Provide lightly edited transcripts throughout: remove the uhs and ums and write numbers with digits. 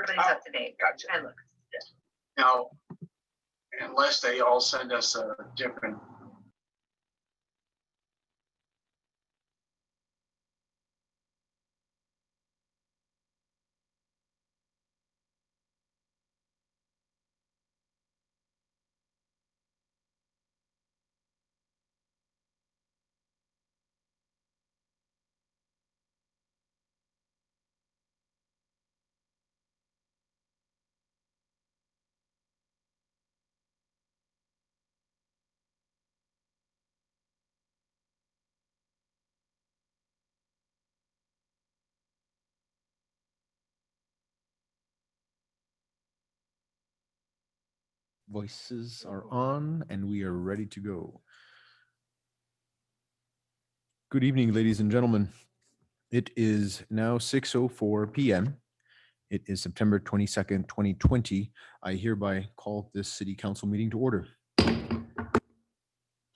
everybody's up to date. Gotcha. And look. Now, unless they all send us a different. Voices are on and we are ready to go. Good evening, ladies and gentlemen. It is now 6:04 p.m. It is September 22nd, 2020. I hereby call this city council meeting to order.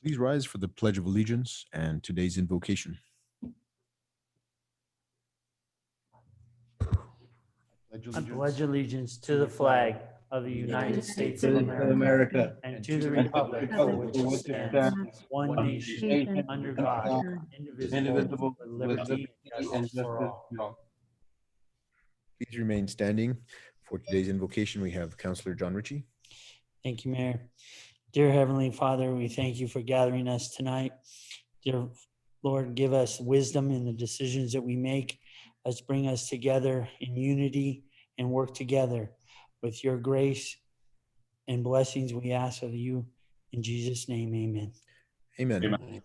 Please rise for the Pledge of Allegiance and today's invocation. I pledge allegiance to the flag of the United States of America America and to the and republic for which it stands, one nation, under God, indivisible, with liberty and justice for all. Please remain standing. For today's invocation, we have Councillor John Ritchie. Thank you, Mayor. Dear Heavenly Father, we thank you for gathering us tonight. Dear Lord, give us wisdom in the decisions that we make. Let's bring us together in unity and work together with your grace and blessings. We ask of you in Jesus' name, amen. Amen. Amen.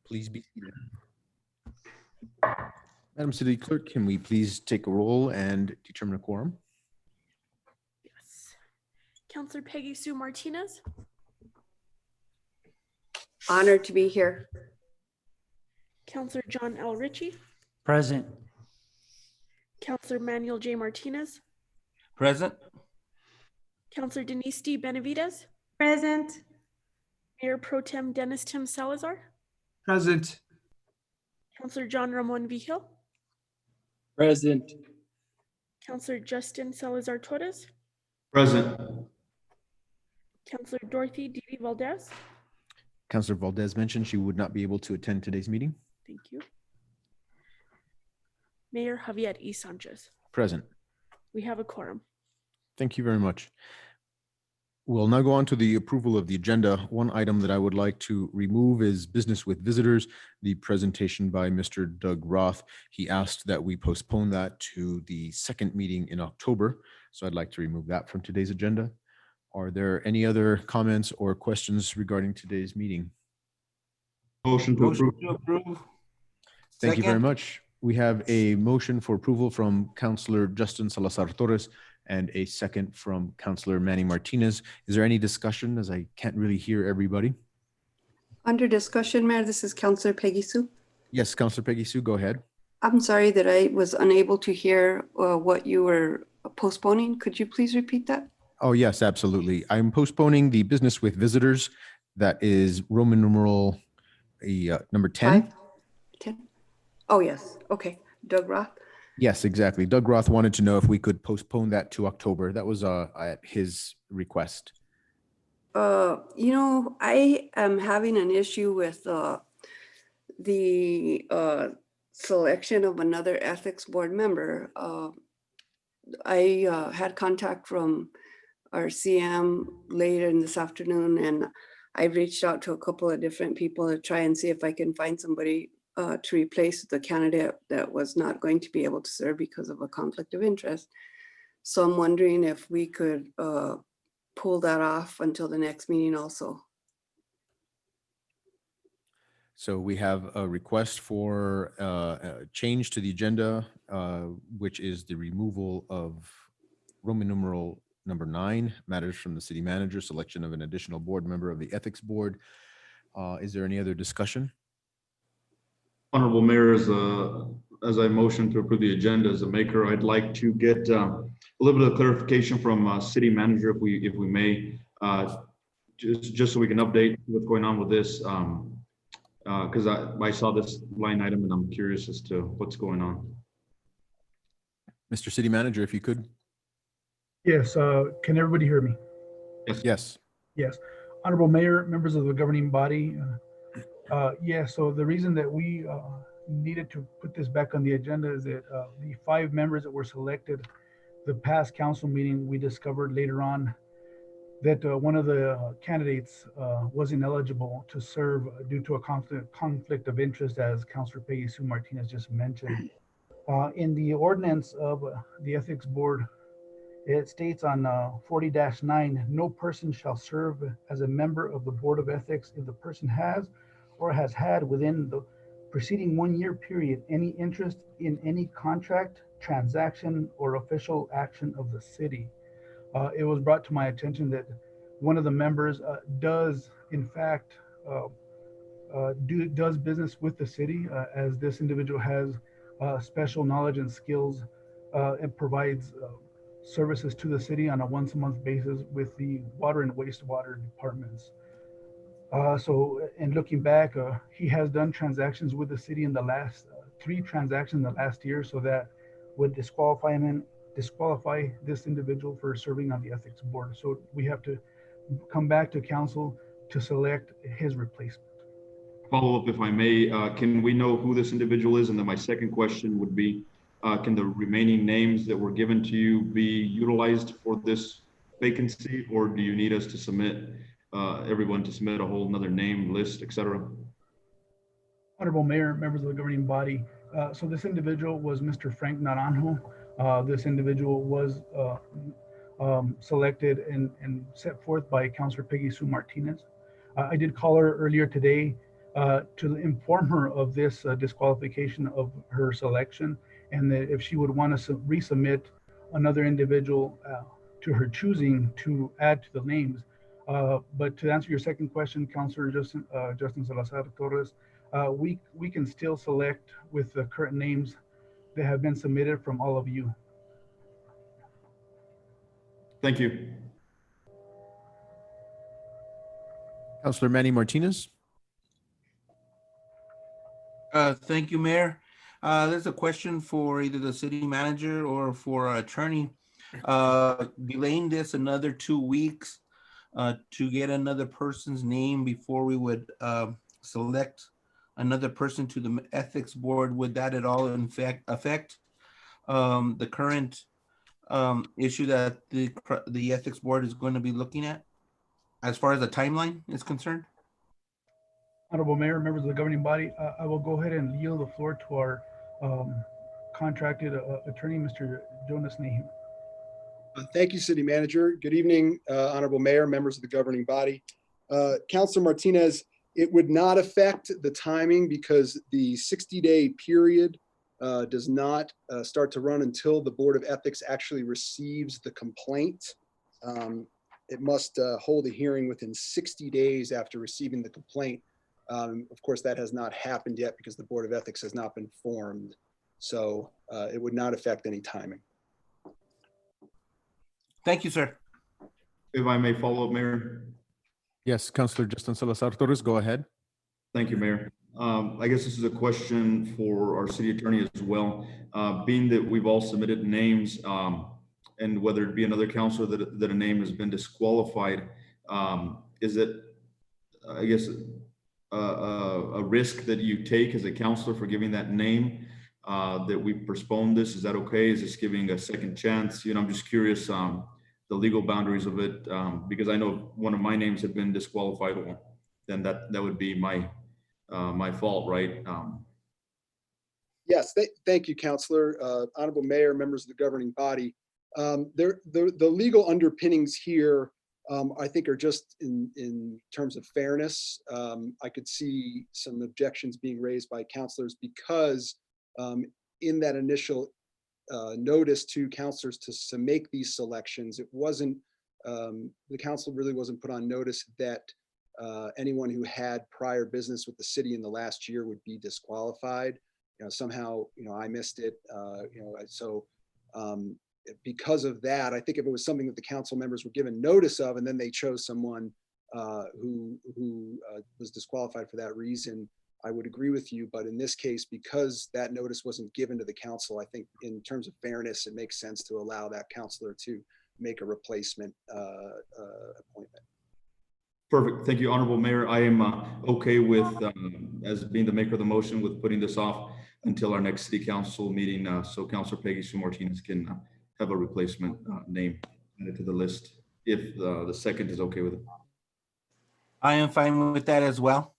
Please be seated. Madam City Clerk, can we please take a roll and determine a quorum? Yes. Counselor Peggy Sue Martinez, Honored to be here. Counselor John L. Ritchie, Present. Counselor Manuel J. Martinez, Present. Counselor Denise D. Benavides, Present. Mayor Pro Tem Dennis Tim Salazar, Present. Counselor John Ramon Vigil, Present. Counselor Justin Salazar Torres, Present. Counselor Dorothy Didi Valdez. Councillor Valdez mentioned she would not be able to attend today's meeting. Thank you. Mayor Javier E. Sanchez. Present. We have a quorum. Thank you very much. We'll now go on to the approval of the agenda. One item that I would like to remove is business with visitors, the presentation by Mr. Doug Roth. He asked that we postpone that to the second meeting in October. So I'd like to remove that from today's agenda. Are there any other comments or questions regarding today's meeting? Motion to approve. Thank you very much. We have a motion for approval from Councillor Justin Salazar Torres and a second from Councillor Manny Martinez. Is there any discussion, as I can't really hear everybody? Under discussion, Mayor, this is Councillor Peggy Sue. Yes, Councillor Peggy Sue, go ahead. I'm sorry that I was unable to hear what you were postponing. Could you please repeat that? Oh, yes, absolutely. I'm postponing the business with visitors. That is Roman numeral number 10. 5? 10? Oh, yes. Okay. Doug Roth. Yes, exactly. Doug Roth wanted to know if we could postpone that to October. That was at his request. You know, I am having an issue with the selection of another ethics board member. I had contact from our CM later in this afternoon, and I reached out to a couple of different people to try and see if I can find somebody to replace the candidate that was not going to be able to serve because of a conflict of interest. So I'm wondering if we could pull that off until the next meeting also. So we have a request for a change to the agenda, which is the removal of Roman numeral number 9, matters from the city manager, selection of an additional board member of the ethics board. Is there any other discussion? Honorable Mayor, as I motion to approve the agenda as a maker, I'd like to get a little bit of clarification from city manager, if we may, just so we can update what's going on with this. Because I saw this line item and I'm curious as to what's going on. Mr. City Manager, if you could. Yes, can everybody hear me? Yes. Yes. Honorable Mayor, members of the governing body. Yeah, so the reason that we needed to put this back on the agenda is that the 5 members that were selected, the past council meeting, we discovered later on that one of the candidates was ineligible to serve due to a conflict of interest, as Councilor Peggy Sue Martinez just mentioned. In the ordinance of the Ethics Board, it states on 40-9, no person shall serve as a member of the Board of Ethics if the person has or has had within the preceding 1-year period any interest in any contract, transaction, or official action of the city. It was brought to my attention that one of the members does, in fact, does business with the city, as this individual has special knowledge and skills and provides services to the city on a once-a-month basis with the water and wastewater departments. So in looking back, he has done transactions with the city in the last 3 transactions in the last year, so that would disqualify this individual for serving on the ethics board. So we have to come back to council to select his replacement. Follow up, if I may, can we know who this individual is? And then my second question would be, can the remaining names that were given to you be utilized for this vacancy, or do you need us to submit, everyone to submit a whole nother name list, et cetera? Honorable Mayor, members of the governing body. So this individual was Mr. Frank Naranjo. This individual was selected and set forth by Councilor Peggy Sue Martinez. I did call her earlier today to inform her of this disqualification of her selection, and that if she would want to resubmit another individual to her choosing to add to the names. But to answer your second question, Councilor Justin Salazar Torres, we can still select with the current names that have been submitted from all of you. Thank you. Councilor Manny Martinez. Thank you, Mayor. There's a question for either the city manager or for our attorney. Delaying this another 2 weeks to get another person's name before we would select another person to the ethics board, would that at all in fact affect the current issue that the ethics board is going to be looking at as far as the timeline is concerned? Honorable Mayor, members of the governing body, I will go ahead and yield the floor to our contracted attorney, Mr. Jonas Nahim. Thank you, City Manager. Good evening, Honorable Mayor, members of the governing body. Councilor Martinez, it would not affect the timing because the 60-day period does not start to run until the Board of Ethics actually receives the complaint. It must hold a hearing within 60 days after receiving the complaint. Of course, that has not happened yet because the Board of Ethics has not been formed. So it would not affect any timing. Thank you, sir. If I may follow up, Mayor. Yes, Councilor Justin Salazar Torres, go ahead. Thank you, Mayor. I guess this is a question for our city attorney as well. Being that we've all submitted names, and whether it be another councilor that a name has been disqualified, is it, I guess, a risk that you take as a councilor for giving that name, that we postpone this? Is that okay? Is this giving a second chance? You know, I'm just curious, the legal boundaries of it, because I know one of my names had been disqualified. Well, then that would be my fault, right? Yes, thank you, Councilor. Honorable Mayor, members of the governing body. The legal underpinnings here, I think, are just in terms of fairness. I could see some objections being raised by councilors because in that initial notice to councilors to make these selections, it wasn't, the council really wasn't put on notice that anyone who had prior business with the city in the last year would be disqualified. You know, somehow, you know, I missed it, you know, so because of that, I think if it was something that the council members were given notice of, and then they chose someone who was disqualified for that reason, I would agree with you. But in this case, because that notice wasn't given to the council, I think in terms of fairness, it makes sense to allow that councilor to make a replacement appointment. Perfect. Thank you, Honorable Mayor. I am okay with, as being the maker of the motion, with putting this off until our next city council meeting, so Councilor Peggy Sue Martinez can have a replacement name added to the list, if the second is okay with it. I am fine with that as well.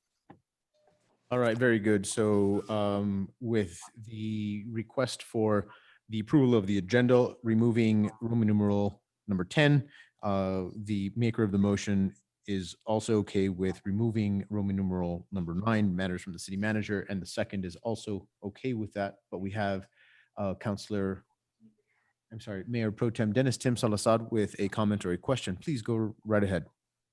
All right, very good. So with the request for the approval of the agenda, removing Roman numeral number 10, the maker of the motion is also okay with removing Roman numeral number 9, matters from the city manager, and the second is also okay with that. But we have Mayor Pro Tem Dennis Tim Salazar with a comment or a question. Please go right ahead.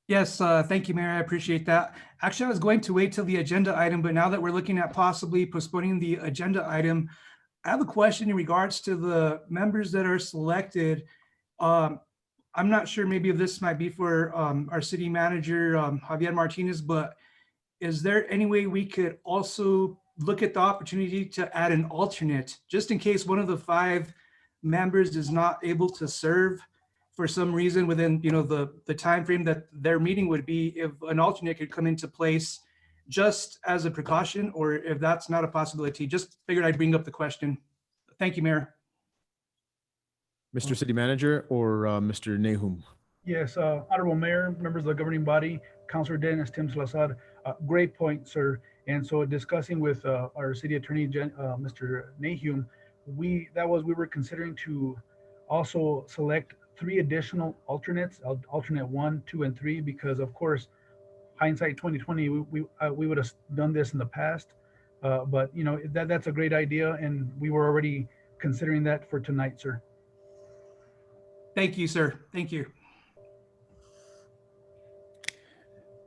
Yes, thank you, Mayor. I appreciate that. Actually, I was going to wait till the agenda item, but now that we're looking at possibly postponing the agenda item, I have a question in regards to the members that are selected. I'm not sure, maybe if this might be for our city manager, Javier Martinez, but is there any way we could also look at the opportunity to add an alternate, just in case one of the 5 members is not able to serve for some reason within, the time frame that their meeting would be, if an alternate could come into place just as a precaution, or if that's not a possibility? Just figured I'd bring up the question. Thank you, Mayor. Mr. City Manager or Mr. Nahum? Yes, Honorable Mayor, members of the governing body, Councilor Dennis Tim Salazar, great point, sir. And so discussing with our city attorney, Mr. Nahum, we were considering to also select 3 additional alternates, alternate 1, 2, and 3, because of course, hindsight 2020, we would have done this in the past. But that's a great idea, and we were already considering that for tonight, sir. Thank you, sir. Thank you.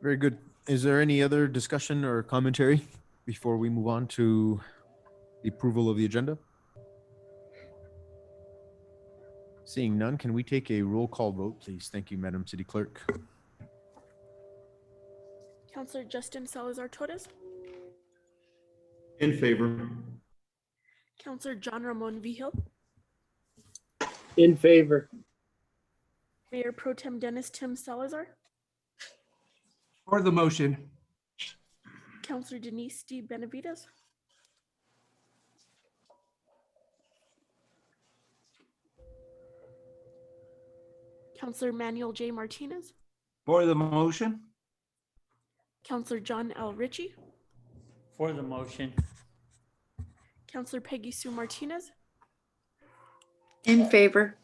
Very good. Is there any other discussion or commentary before we move on to the approval of the agenda? Seeing none, can we take a roll call vote, please? Thank you, Madam City Clerk. Counselor Justin Salazar Torres, In favor. Counselor John Ramon Vihil, In favor. Mayor Pro Tem Dennis Tim Salazar, For the motion. Counselor Denise D. Benavides, Counselor Manuel J. Martinez, For the motion. Counselor John L. Ritchie, For the motion. Counselor Peggy Sue Martinez. In favor.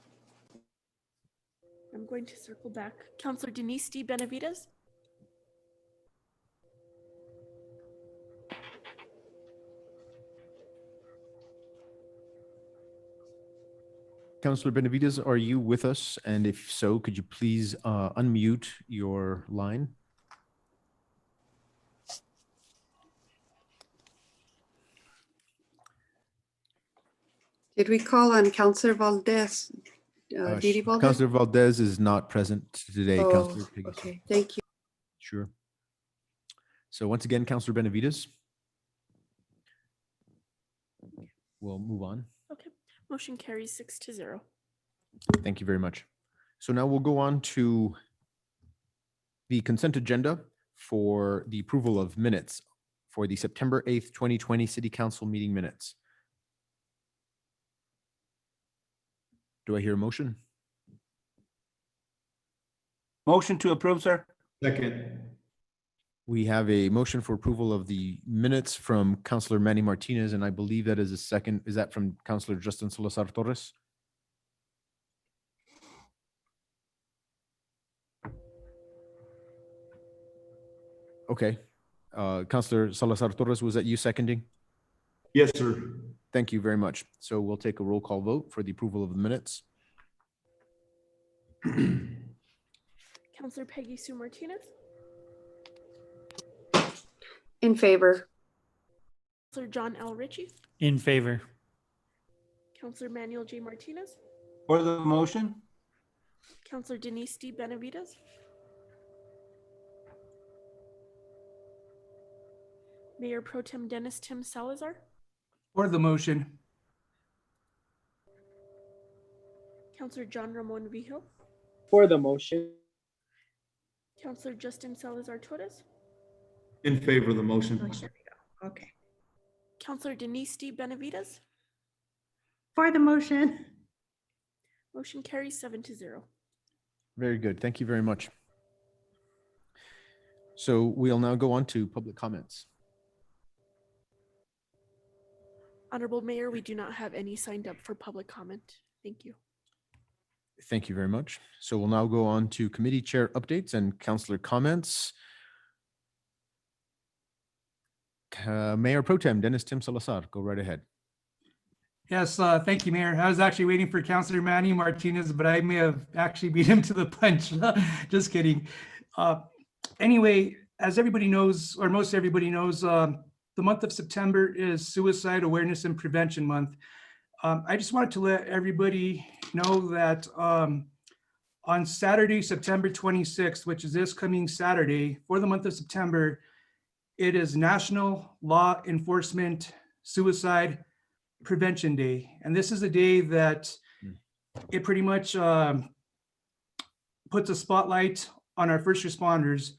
I'm going to circle back. Counselor Denise D. Benavides, Councilor Benavides, are you with us? And if so, could you please unmute your line? Did we call on Councilor Valdez? Didi Valdez? Councilor Valdez is not present today. Oh, Councilor Peggy. okay, thank you. Sure. So once again, Councilor Benavides. We'll move on. okay. Motion carries 6-0. Thank you very much. So now we'll go on to the consent agenda for the approval of minutes for the September 8th, 2020 City Council meeting minutes. Do I hear a motion? Motion to approve, sir. Second. We have a motion for approval of the minutes from Councilor Manny Martinez, and I believe that is a second. Is that from Councilor Justin Salazar Torres? Okay. Councilor Salazar Torres, was that you seconding? Yes, sir. Thank you very much. So we'll take a roll call vote for the approval of the minutes. Counselor Peggy Sue Martinez, In favor. Counselor John L. Ritchie, In favor. Counselor Manuel J. Martinez, For the motion. Counselor Denise D. Benavides, Mayor Pro Tem Dennis Tim Salazar, For the motion. Counselor John Ramon Vihil, For the motion. Counselor Justin Salazar Torres, In favor of the motion. Oh, here we go. Okay. Counselor Denise D. Benavides. For the motion. Motion carries 7-0. Very good. Thank you very much. So we'll now go on to public comments. Honorable Mayor, we do not have any signed up for public comment. Thank you. Thank you very much. So we'll now go on to committee chair updates and councillor comments. Mayor Pro Tem Dennis Tim Salazar, go right ahead. Yes, thank you, Mayor. I was actually waiting for Councilor Manny Martinez, but I may have actually beat him to the punch. Just kidding. Anyway, as everybody knows, or most everybody knows, the month of September is Suicide Awareness and Prevention Month. I just wanted to let everybody know that on Saturday, September 26th, which is this coming Saturday, for the month of September, it is National Law Enforcement Suicide Prevention Day. And this is a day that it pretty much puts a spotlight on our first responders,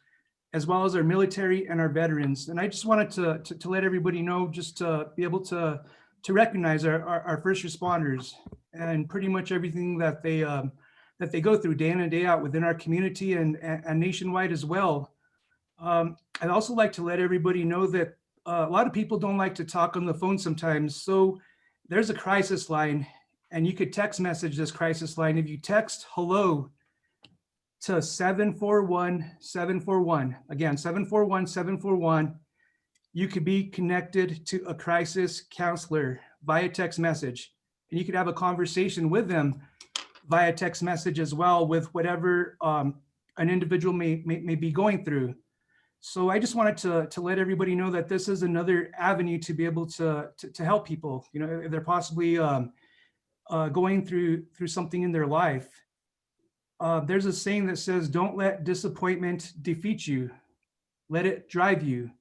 as well as our military and our veterans. And I just wanted to let everybody know, just to be able to recognize our first responders and pretty much everything that they go through day in and day out within our community and nationwide as well. I'd also like to let everybody know that a lot of people don't like to talk on the phone sometimes. So there's a crisis line, and you could text message this crisis line. If you text hello to 741-741, again, 741-741, you could be connected to a crisis counselor via text message. And you could have a conversation with them via text message as well, with whatever an individual may be going through. So I just wanted to let everybody know that this is another avenue to be able to help people, you know, if they're possibly going through something in their life. There's a saying that says, don't let disappointment defeat you, let it drive you.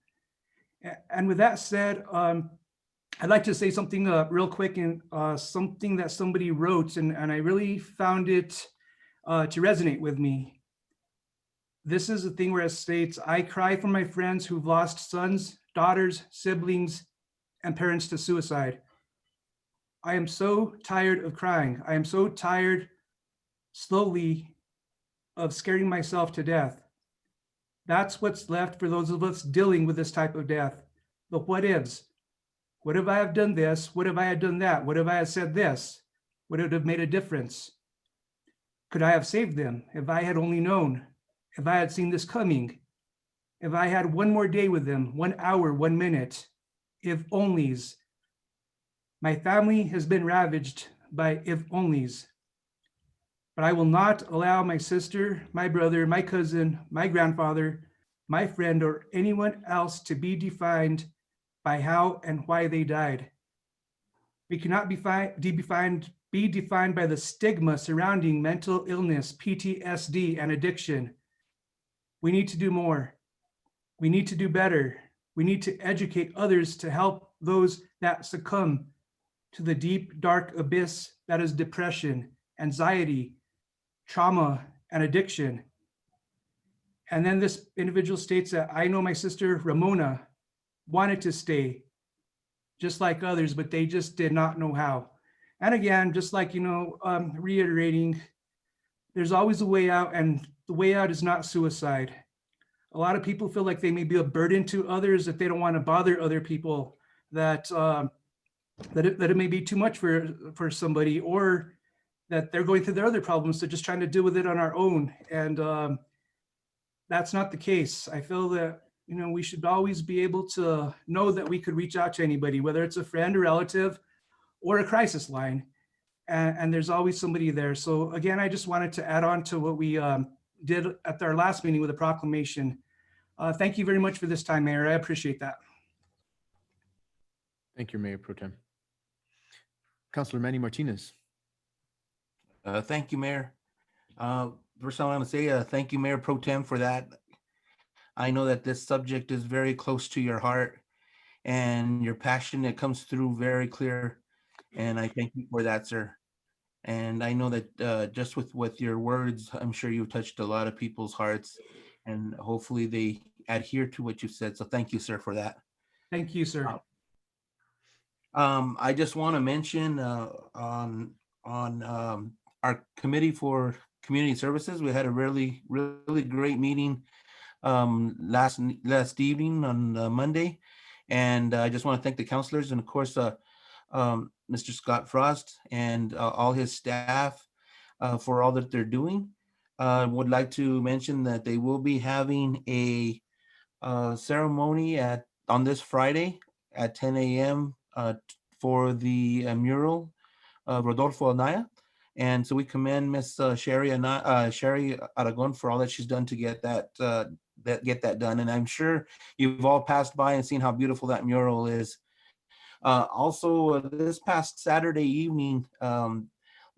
And with that said, I'd like to say something real quick, and something that somebody wrote, and I really found it to resonate with me. This is the thing where it states, I cry for my friends who've lost sons, daughters, siblings, and parents to suicide. I am so tired of crying. I am so tired slowly of scaring myself to death. That's what's left for those of us dealing with this type of death. The what ifs. What if I have done this? What if I had done that? What if I had said this? Would it have made a difference? Could I have saved them if I had only known? If I had seen this coming? If I had one more day with them, 1 hour, 1 minute, if onlys. My family has been ravaged by if onlys. But I will not allow my sister, my brother, my cousin, my grandfather, my friend, or anyone else to be defined by how and why they died. We cannot be defined by the stigma surrounding mental illness, PTSD, and addiction. We need to do more. We need to do better. We need to educate others to help those that succumb to the deep, dark abyss that is depression, anxiety, trauma, and addiction. And then this individual states that I know my sister Ramona wanted to stay just like others, but they just did not know how. And again, just like, reiterating, there's always a way out, and the way out is not suicide. A lot of people feel like they may be a burden to others, that they don't want to bother other people, that it may be too much for somebody, or that they're going through their other problems, so just trying to deal with it on our own. And that's not the case. I feel that, we should always be able to know that we could reach out to anybody, whether it's a friend, a relative, or a crisis line. And there's always somebody there. So again, I just wanted to add on to what we did at our last meeting with a proclamation. Thank you very much for this time, Mayor. I appreciate that. Thank you, Mayor Pro Tem. Councilor Manny Martinez. Thank you, Mayor. First, I want to say thank you, Mayor Pro Tem, for that. I know that this subject is very close to your heart, and your passion, it comes through very clear. And I thank you for that, sir. And I know that just with your words, I'm sure you've touched a lot of people's hearts, and hopefully they adhere to what you said. So thank you, sir, for that. Thank you, sir. I just want to mention on our committee for community services, we had a really great meeting last evening on Monday, and I just want to thank the counselors and of course Mr. Scott Frost and all his staff for all that they're doing. Would like to mention that they will be having a ceremony on this Friday at 10 a.m. For the mural of Rodolfo Anaya. And so we commend Miss Sherry Aragon for all that she's done to get that done. And I'm sure you've all passed by and seen how beautiful that mural is. Also, this past Saturday evening,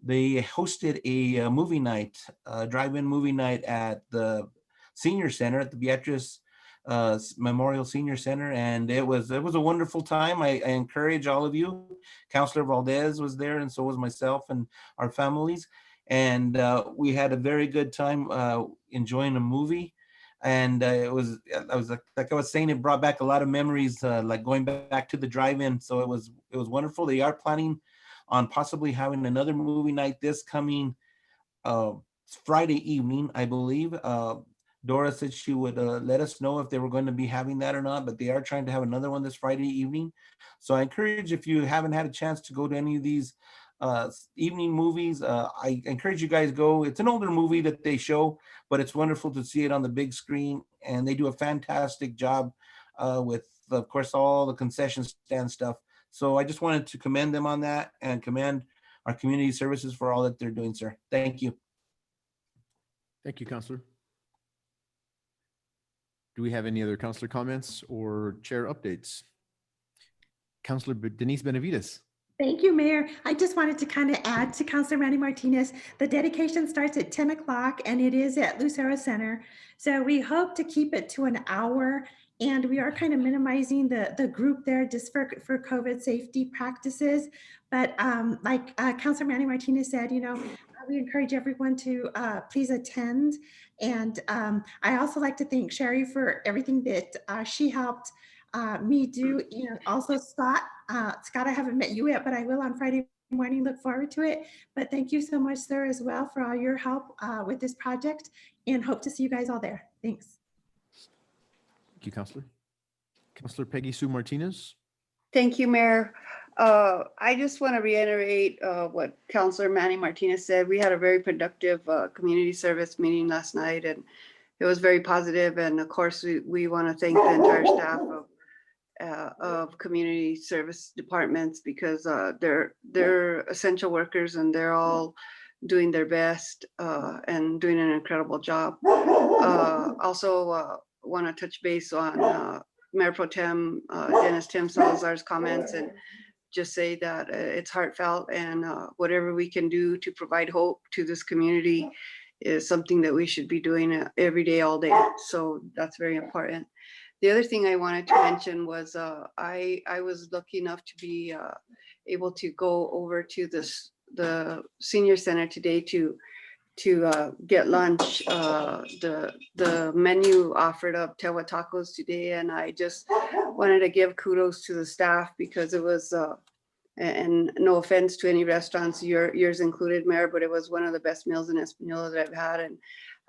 they hosted a movie night, drive-in movie night at the senior center at the Beatrice Memorial Senior Center, and it was a wonderful time. I encourage all of you. Councilor Valdez was there, and so was myself and our families, and we had a very good time enjoying a movie. And I was like I was saying, it brought back a lot of memories, like going back to the drive-in. So it was wonderful. They are planning on possibly having another movie night this coming Friday evening, I believe. Dora said she would let us know if they were going to be having that or not, but they are trying to have another one this Friday evening. So I encourage, if you haven't had a chance to go to any of these evening movies, I encourage you guys go. It's an older movie that they show, but it's wonderful to see it on the big screen, and they do a fantastic job with, of course, all the concession stand stuff. So I just wanted to commend them on that and commend our community services for all that they're doing, sir. Thank you. Thank you, Counselor. Do we have any other counselor comments or chair updates? Counselor Denise Benavides. Thank you, Mayor. I just wanted to kind of add to Councilor Manny Martinez. The dedication starts at 10 o'clock and it is at Lucero Center. So we hope to keep it to an hour, and we are kind of minimizing the group there just for COVID safety practices. But like Councilor Manny Martinez said, we encourage everyone to please attend. And I also like to thank Sherry for everything that she helped me do. Also Scott, I haven't met you yet, but I will on Friday morning. Look forward to it. But thank you so much, sir, as well, for all your help with this project, and hope to see you guys all there. Thanks. Thank you, Counselor. Counselor Peggy Sue Martinez. Thank you, Mayor. I just want to reiterate what Councilor Manny Martinez said. We had a very productive community service meeting last night, and it was very positive. And of course, we want to thank the entire staff of community service departments, because they're essential workers and they're all doing their best and doing an incredible job. Also want to touch base on Mayor Pro Tem Dennis Tim Salazar's comments, and just say that it's heartfelt, and whatever we can do to provide hope to this community is something that we should be doing every day, all day. So that's very important. The other thing I wanted to mention was I was lucky enough to be able to go over to the senior center today to get lunch. The menu offered up Tewa tacos today, and I just wanted to give kudos to the staff, because it was and no offense to any restaurants, yours included, Mayor, but it was one of the best meals in Espanola that I've had, and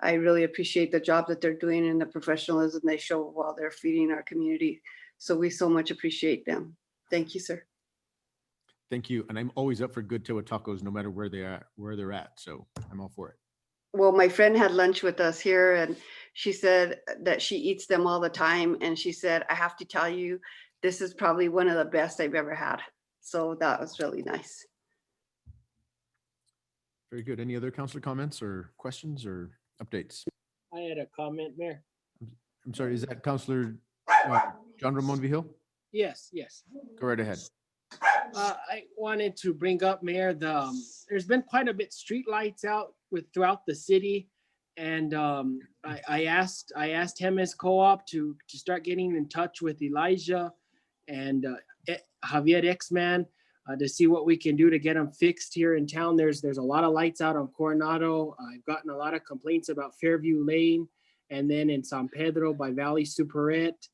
I really appreciate the job that they're doing and the professionalism they show while they're feeding our community. So we so much appreciate them. Thank you, sir. Thank you. And I'm always up for good Tewa tacos, no matter where they're at. So I'm all for it. Well, my friend had lunch with us here, and she said that she eats them all the time. And she said, I have to tell you, this is probably one of the best I've ever had. So that was really nice. Very good. Any other counselor comments or questions or updates? I had a comment, Mayor. I'm sorry, is that Counselor John Ramon Vigil? Yes. Go right ahead. I wanted to bring up, Mayor, there's been quite a bit street lights out throughout the city, and I asked Hemes Co-op to start getting in touch with Elijah and Javier X-Man to see what we can do to get them fixed here in town. There's a lot of lights out on Coronado. I've gotten a lot of complaints about Fairview Lane, and then in San Pedro by Valley Superette.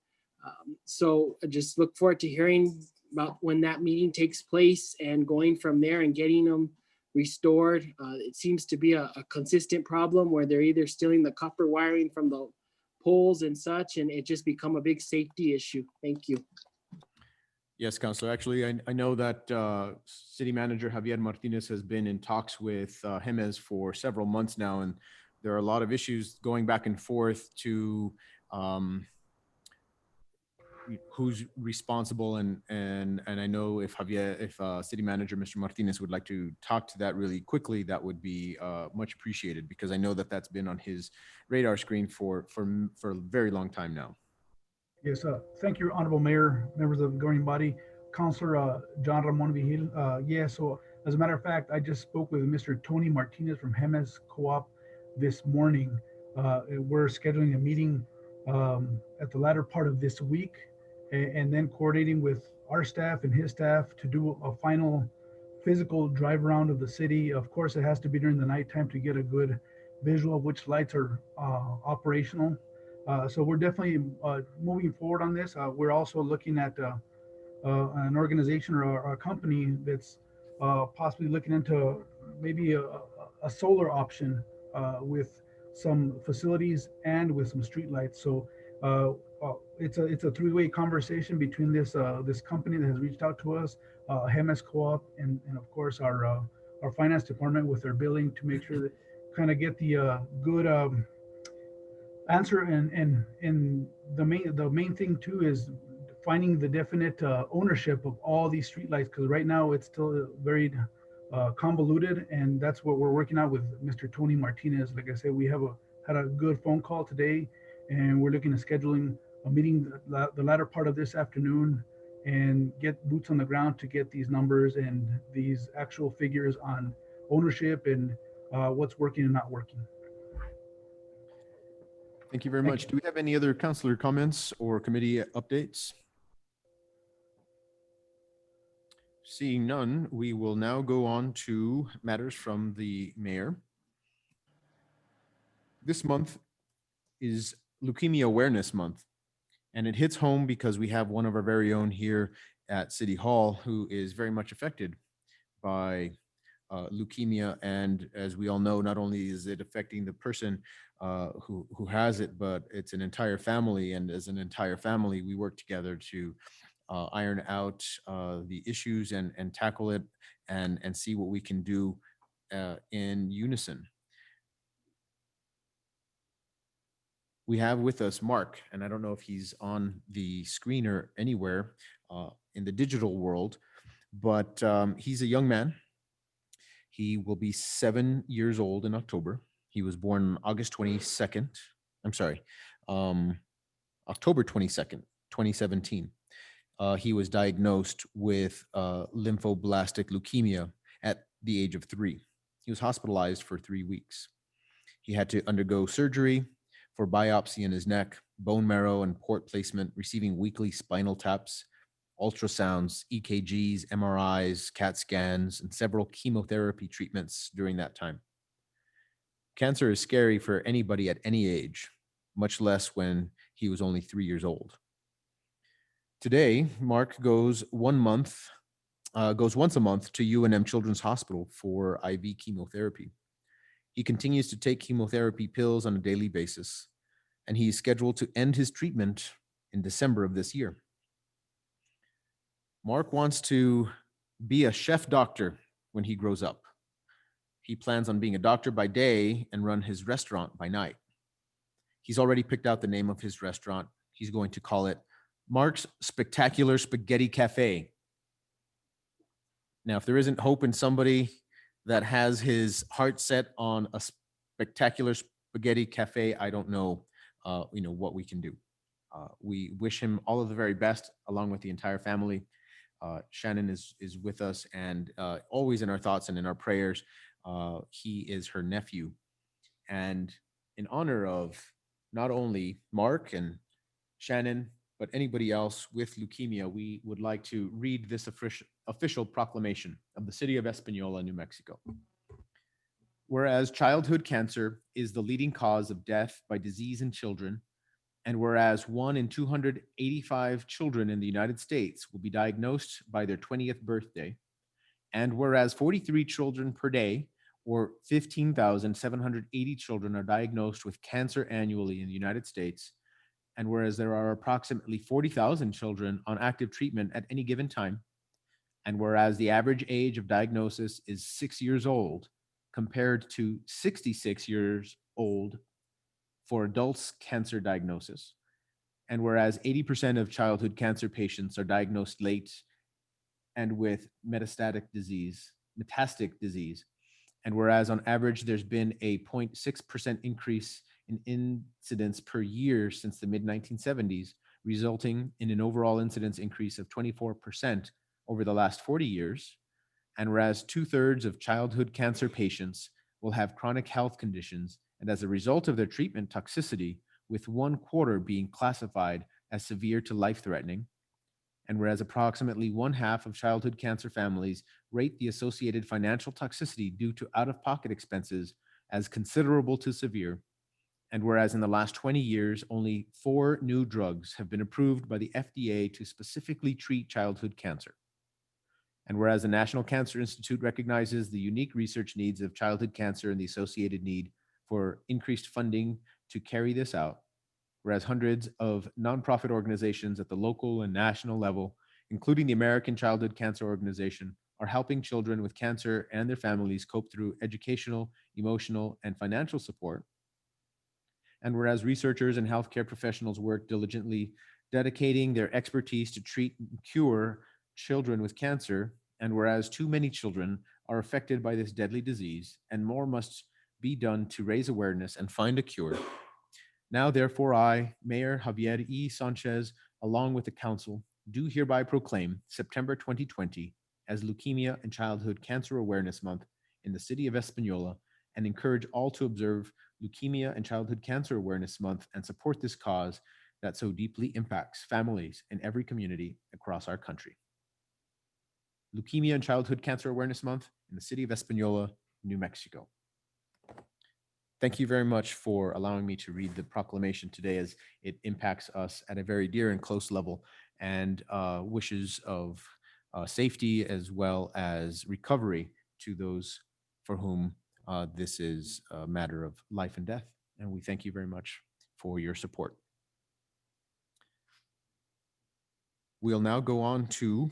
So I just look forward to hearing about when that meeting takes place and going from there and getting them restored. It seems to be a consistent problem where they're either stealing the copper wiring from the poles and such, and it just become a big safety issue. Thank you. Yes, Councilor. Actually, I know that City Manager Javier Martinez has been in talks with Jemez for several months now, and there are a lot of issues going back and forth to who's responsible, and I know if City Manager Mr. Martinez would like to talk to that really quickly, that would be much appreciated, because I know that that's been on his radar screen for a very long time now. Yes, thank you, Honorable Mayor, members of the governing body, Councilor John Ramon Vigil. Yeah, so as a matter of fact, I just spoke with Mr. Tony Martinez from Jemez Co-op this morning. We're scheduling a meeting at the latter part of this week, and then coordinating with our staff and his staff to do a final physical drive around of the city. Of course, it has to be during the nighttime to get a good visual of which lights are operational. So we're definitely moving forward on this. We're also looking at an organization or a company that's possibly looking into maybe a solar option with some facilities and with some streetlights. So it's a three-way conversation between this this company that has reached out to us, Jemez Co-op, and of course our finance department with their billing to make sure that kind of get the good answer. And the main thing too is finding the definite ownership of all these streetlights, because right now it's still very convoluted, and that's what we're working out with Mr. Tony Martinez. Like I said, we had a good phone call today, and we're looking at scheduling a meeting the latter part of this afternoon and get boots on the ground to get these numbers and these actual figures on ownership and what's working and not working. Thank you very much. Do we have any other councilor comments or committee updates? Seeing none, we will now go on to matters from the mayor. This month is Leukemia Awareness Month, and it hits home because we have one of our very own here at City Hall who is very much affected by leukemia. And as we all know, not only is it affecting the person who has it, but it's an entire family. And as an entire family, we work together to iron out the issues and tackle it and see what we can do in unison. We have with us Mark, and I don't know if he's on the screen or anywhere in the digital world, but he's a young man. He will be 7 years old in October. He was born August 22nd. I'm sorry, October 22nd, 2017. He was diagnosed with lymphoblastic leukemia at the age of 3. He was hospitalized for 3 weeks. He had to undergo surgery for biopsy in his neck, bone marrow and port placement, receiving weekly spinal taps, ultrasounds, EKGs, MRIs, CAT scans, and several chemotherapy treatments during that time. Cancer is scary for anybody at any age, much less when he was only 3 years old. Today, Mark goes once a month to UNM Children's Hospital for IV chemotherapy. He continues to take chemotherapy pills on a daily basis, and he is scheduled to end his treatment in December of this year. Mark wants to be a chef doctor when he grows up. He plans on being a doctor by day and run his restaurant by night. He's already picked out the name of his restaurant. He's going to call it Mark's Spectacular Spaghetti Cafe. Now, if there isn't hope in somebody that has his heart set on a spectacular spaghetti cafe, I don't know, what we can do. We wish him all of the very best, along with the entire family. Shannon is with us, and always in our thoughts and in our prayers. He is her nephew. And in honor of not only Mark and Shannon, but anybody else with leukemia, we would like to read this official proclamation of the city of Espanola, New Mexico. Whereas childhood cancer is the leading cause of death by disease in children, and whereas 1 in 285 children in the United States will be diagnosed by their 20th birthday, and whereas 43 children per day, or 15,780 children, are diagnosed with cancer annually in the United States, and whereas there are approximately 40,000 children on active treatment at any given time, and whereas the average age of diagnosis is 6 years old, compared to 66 years old for adults' cancer diagnosis, and whereas 80% of childhood cancer patients are diagnosed late and with metastatic disease, and whereas on average there's been a 0.6% increase in incidence per year since the mid-1970s, resulting in an overall incidence increase of 24% over the last 40 years, and whereas 2/3 of childhood cancer patients will have chronic health conditions, and as a result of their treatment toxicity, with 1/4 being classified as severe to life-threatening, and whereas approximately 1/2 of childhood cancer families rate the associated financial toxicity due to out-of-pocket expenses as considerable to severe, and whereas in the last 20 years, only 4 new drugs have been approved by the FDA to specifically treat childhood cancer. And whereas the National Cancer Institute recognizes the unique research needs of childhood cancer and the associated need for increased funding to carry this out, whereas hundreds of nonprofit organizations at the local and national level, including the American Childhood Cancer Organization, are helping children with cancer and their families cope through educational, emotional, and financial support. And whereas researchers and healthcare professionals work diligently, dedicating their expertise to treat and cure children with cancer, and whereas too many children are affected by this deadly disease, and more must be done to raise awareness and find a cure. Now, therefore, I, Mayor Javier E. Sanchez, along with the council, do hereby proclaim September 2020 as Leukemia and Childhood Cancer Awareness Month in the city of Espanola, and encourage all to observe Leukemia and Childhood Cancer Awareness Month and support this cause that so deeply impacts families in every community across our country. Leukemia and Childhood Cancer Awareness Month in the city of Espanola, New Mexico. Thank you very much for allowing me to read the proclamation today, as it impacts us at a very dear and close level, and wishes of safety as well as recovery to those for whom this is a matter of life and death. And we thank you very much for your support. We'll now go on to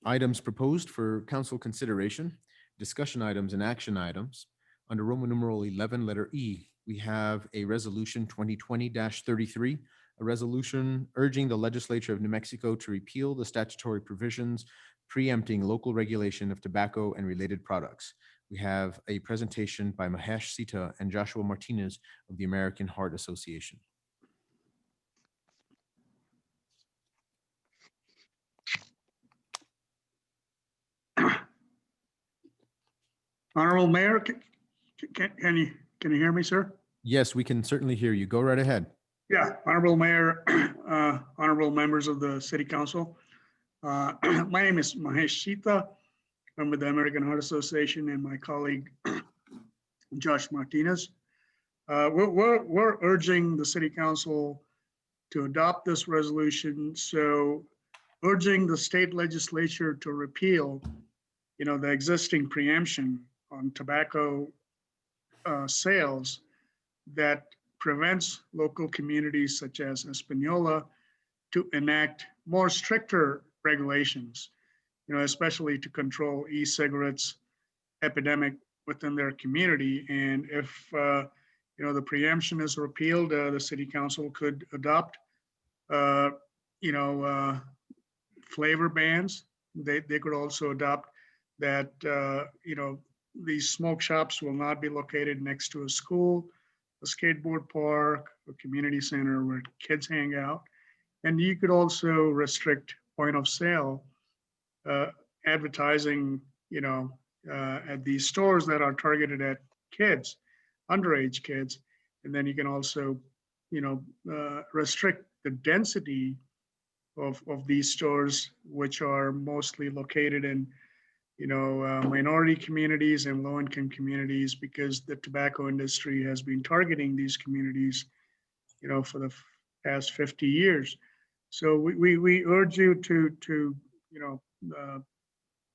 items proposed for council consideration, discussion items and action items. Under Roman numeral 11, letter E, we have a resolution 2020-33, a resolution urging the legislature of New Mexico to repeal the statutory provisions preempting local regulation of tobacco and related products. We have a presentation by Mahesh Sita and Joshua Martinez of the American Heart Association. Honorable Mayor, can you hear me, sir? Yes, we can certainly hear you. Go right ahead. Yeah, Honorable Mayor, honorable members of the City Council. My name is Mahesh Sita. I'm with the American Heart Association and my colleague, Josh Martinez. We're urging the City Council to adopt this resolution. So urging the state legislature to repeal, the existing preemption on tobacco sales that prevents local communities such as Espanola to enact more stricter regulations, especially to control e-cigarettes epidemic within their community. And if the preemption is repealed, the City Council could adopt flavor bans. They could also adopt that these smoke shops will not be located next to a school, a skateboard park, a community center where kids hang out. And you could also restrict point of sale advertising, at these stores that are targeted at kids, underage kids. And then you can also, restrict the density of these stores, which are mostly located in, minority communities and low-income communities, because the tobacco industry has been targeting these communities, for the past 50 years. So we urge you to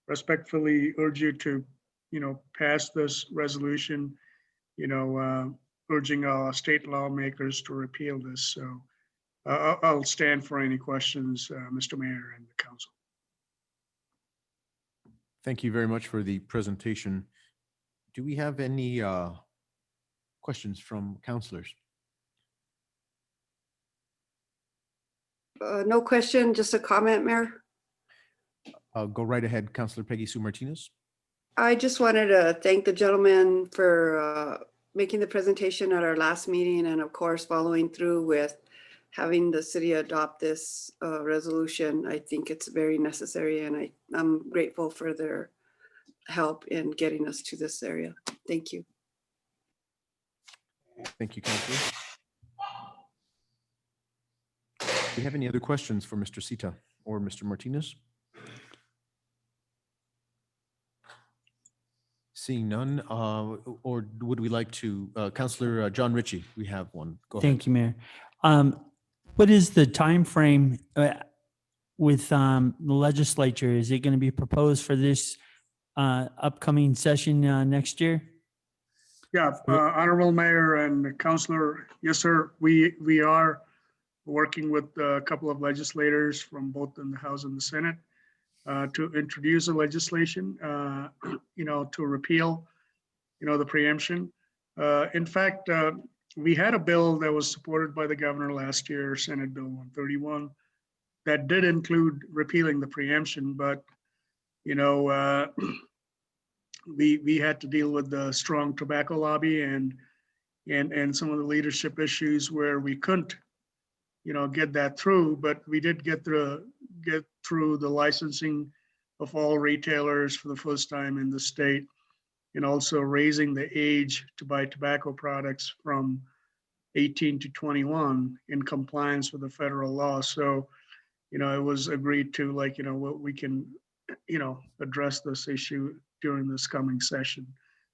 respectfully urge you to, pass this resolution, urging our state lawmakers to repeal this. So I'll stand for any questions, Mr. Mayor and the council. Thank you very much for the presentation. Do we have any questions from councilors? No question, just a comment, Mayor. Go right ahead, Councilor Peggy Sue Martinez. I just wanted to thank the gentleman for making the presentation at our last meeting, and of course, following through with having the city adopt this resolution. I think it's very necessary, and I'm grateful for their help in getting us to this area. Thank you. Thank you, Councilor. Do you have any other questions for Mr. Sita or Mr. Martinez? Seeing none, or would we like to, Councilor John Ritchie, we have one. Go ahead. Thank you, Mayor. What is the time frame with the legislature? Is it going to be proposed for this upcoming session next year? Yeah, Honorable Mayor and Councilor, yes, sir. We are working with a couple of legislators from both in the House and the Senate to introduce a legislation, to repeal, the preemption. In fact, we had a bill that was supported by the governor last year, Senate Bill 131, that did include repealing the preemption, but, we had to deal with the strong tobacco lobby and some of the leadership issues where we couldn't, get that through, but we did get through the licensing of all retailers for the first time in the state, and also raising the age to buy tobacco products from 18 to 21 in compliance with the federal law. So, it was agreed to, we can, address this issue during this coming session.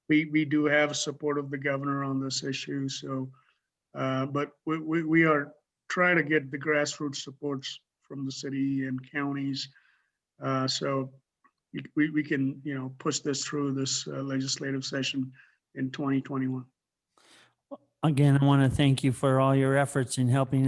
We do have support of the governor on this issue. So, but we are trying to get the grassroots supports from the city and counties. So we can, push this through this legislative session in 2021. Again, I want to thank you for all your efforts in helping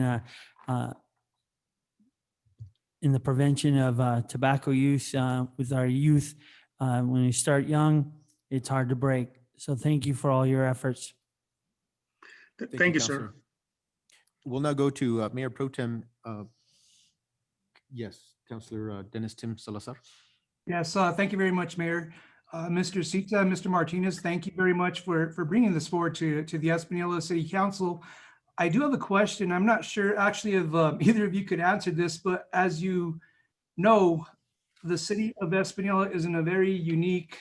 in the prevention of tobacco use with our youth. When you start young, it's hard to break. So thank you for all your efforts. Thank you, sir. We'll now go to Mayor Pro Tem. Yes, Councilor Dennis Tim Salazar. Yes, thank you very much, Mayor. Mr. Sita, Mr. Martinez, thank you very much for bringing this forward to the Espanola City Council. I do have a question. I'm not sure actually if either of you could answer this, but as you know, the city of Espanola is in a very unique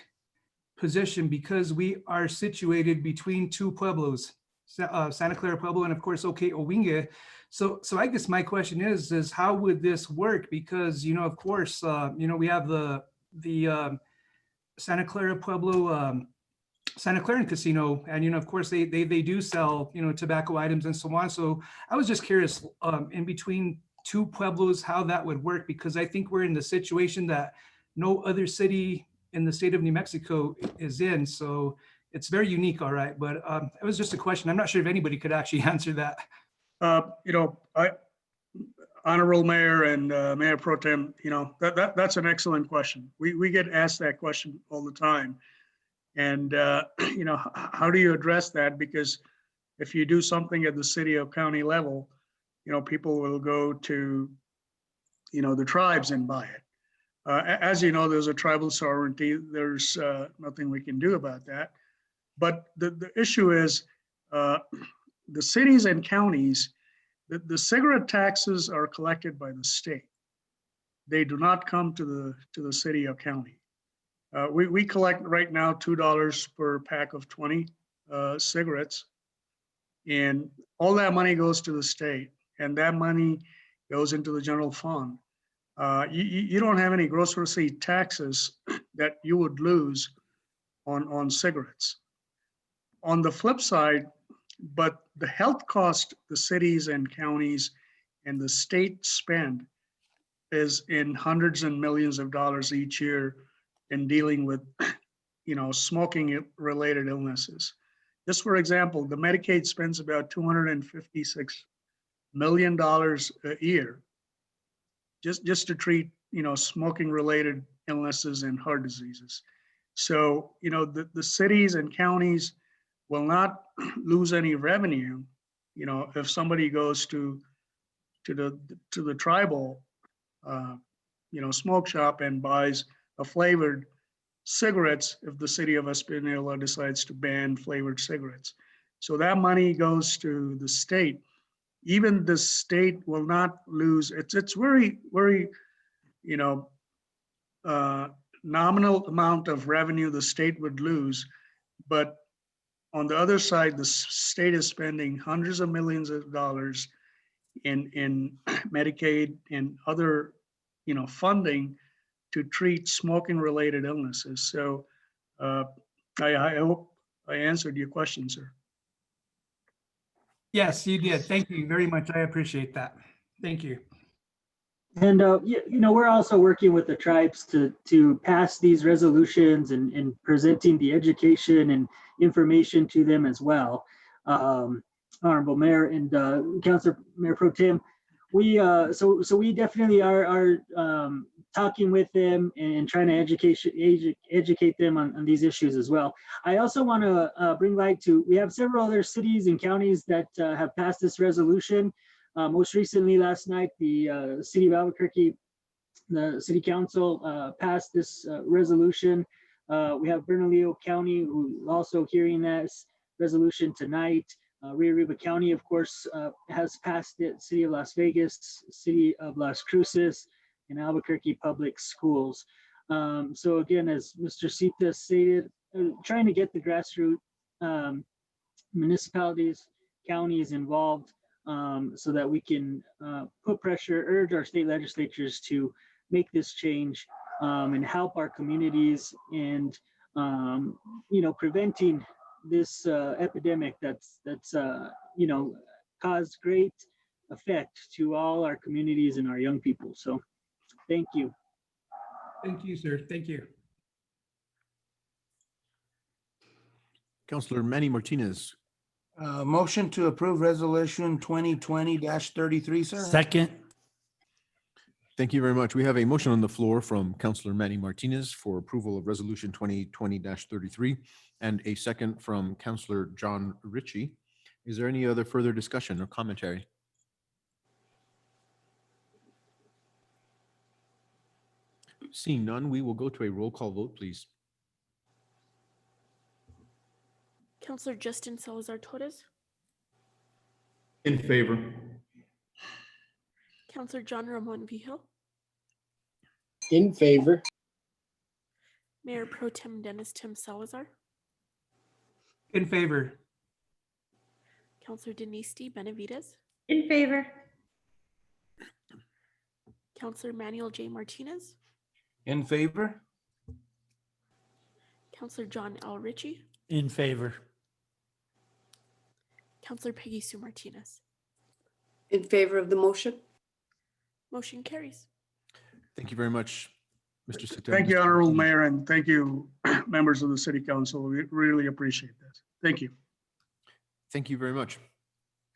position because we are situated between two pueblos, Santa Clara Pueblo and of course, OK Owingeh. So I guess my question is how would this work? Because, of course, we have the Santa Clara Pueblo, Santa Clara Casino, and, of course, they do sell, tobacco items and so on. So I was just curious in between two pueblos, how that would work, because I think we're in the situation that no other city in the state of New Mexico is in. So it's very unique. All right. But it was just a question. I'm not sure if anybody could actually answer that. Honorable Mayor and Mayor Pro Tem, that's an excellent question. We get asked that question all the time. And, how do you address that? Because if you do something at the city or county level, people will go to, the tribes and buy it. As you know, there's a tribal sovereignty. There's nothing we can do about that. But the issue is the cities and counties, the cigarette taxes are collected by the state. They do not come to the city or county. We collect right now $2 per pack of 20 cigarettes, and all that money goes to the state, and that money goes into the general fund. you don't have any gross receipt taxes that you would lose on cigarettes. On the flip side, but the health cost the cities and counties and the state spend is in hundreds and millions of dollars each year in dealing with, smoking related illnesses. Just for example, the Medicaid spends about $256 million a year just to treat, smoking related illnesses and heart diseases. So, the cities and counties will not lose any revenue, if somebody goes to the tribal, smoke shop and buys a flavored cigarettes if the city of Espanola decides to ban flavored cigarettes. So that money goes to the state. Even the state will not lose. It's very, very, nominal amount of revenue the state would lose. But on the other side, the state is spending hundreds of millions of dollars in Medicaid and other, funding to treat smoking related illnesses. So I hope I answered your question, sir. Yes, you did. Thank you very much. I appreciate that. Thank you. And, we're also working with the tribes to pass these resolutions and presenting the education and information to them as well. Honorable Mayor and Councilor Mayor Pro Tem, we definitely are talking with them and trying to educate them on these issues as well. I also want to bring light to, we have several other cities and counties that have passed this resolution. Most recently, last night, the city of Albuquerque, the city council passed this resolution. We have Bernalillo County, who also hearing this resolution tonight. Rio Arriba County, of course, has passed it. City of Las Vegas, City of Las Cruces, and Albuquerque Public Schools. So again, as Mr. Sita stated, trying to get the grassroots municipalities, counties involved so that we can put pressure, urge our state legislatures to make this change and help our communities and, preventing this epidemic that's caused great effect to all our communities and our young people. So thank you. Thank you, sir. Thank you. Councilor Manny Martinez. Motion to approve resolution 2020-33, sir. Second. Thank you very much. We have a motion on the floor from Councilor Manny Martinez for approval of resolution 2020-33 and a second from Councilor John Ritchie. Is there any other further discussion or commentary? Seeing none, we will go to a roll call vote, please. Counselor Justin Salazar Torres, In favor. Counselor John Ramon Vigil, In favor. Mayor Pro Tem Dennis Tim Salazar, In favor. Counselor Denise D. Benavides, In favor. Counselor Manuel J. Martinez, In favor? Counselor John L. Ritchie, In favor. Counselor Peggy Sue Martinez. In favor of the motion? Motion carries. Thank you very much, Mr. Sita. Thank you, Mr. Honorable Martinez. Mayor, and thank you, members of the City Council. We really appreciate this. Thank you. Thank you very much.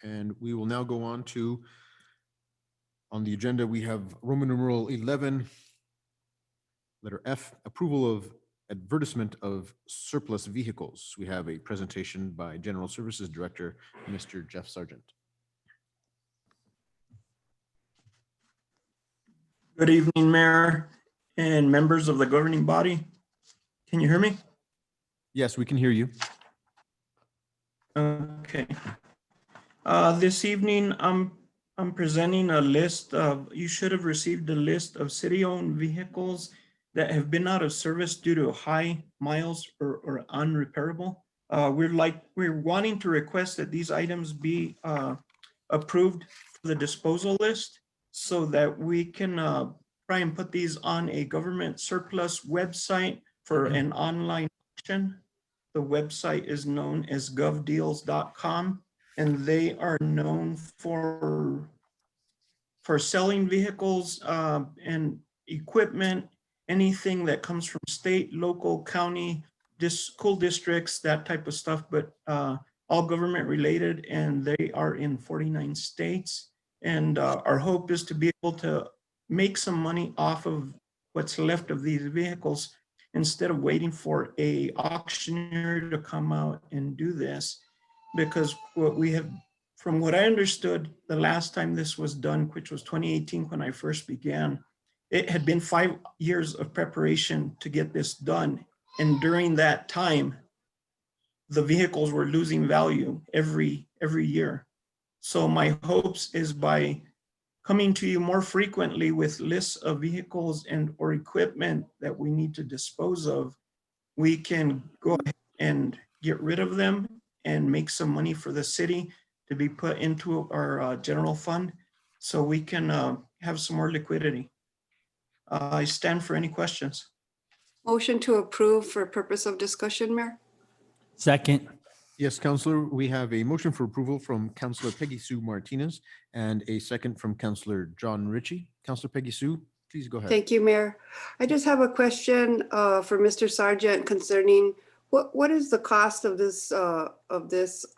And we will now go on the agenda, we have Roman numeral 11, letter F, approval of advertisement of surplus vehicles. We have a presentation by General Services Director, Mr. Jeff Sargent. Good evening, Mayor and members of the governing body. Can you hear me? Yes, we can hear you. Okay. This evening, I'm presenting a list of, you should have received a list of city-owned vehicles that have been out of service due to high miles or unrepairable. We're wanting to request that these items be approved for the disposal list so that we can try and put these on a government surplus website for an online auction. The website is known as govdeals.com, and they are known for selling vehicles and equipment, anything that comes from state, local, county, school districts, that type of stuff, but all government related, and they are in 49 states. And our hope is to be able to make some money off of what's left of these vehicles instead of waiting for a auctioneer to come out and do this. Because what we have, from what I understood, the last time this was done, which was 2018 when I first began, it had been 5 years of preparation to get this done. And during that time, the vehicles were losing value every year. So my hopes is by coming to you more frequently with lists of vehicles and or equipment that we need to dispose of, we can go ahead and get rid of them and make some money for the city to be put into our general fund so we can have some more liquidity. I stand for any questions. Motion to approve for purpose of discussion, Mayor? Second. Yes, Counselor, we have a motion for approval from Counselor Peggy Sue Martinez and a second from Counselor John Ritchie. Counselor Peggy Sue, please go ahead. Thank you, Mayor. I just have a question for Mr. Sargent concerning what is the cost of this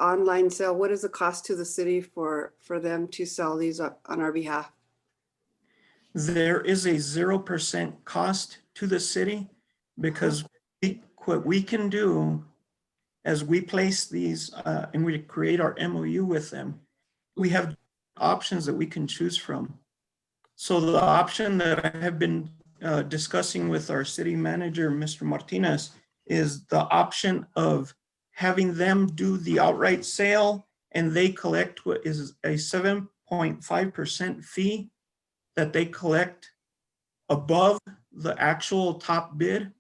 online sale? What is the cost to the city for them to sell these on our behalf? There is a 0% cost to the city because what we can do as we place these and we create our MOU with them, we have options that we can choose from. So the option that I have been discussing with our city manager, Mr. Martinez, is the option of having them do the outright sale and they collect what is a 7.5% fee that they collect above the actual top bid.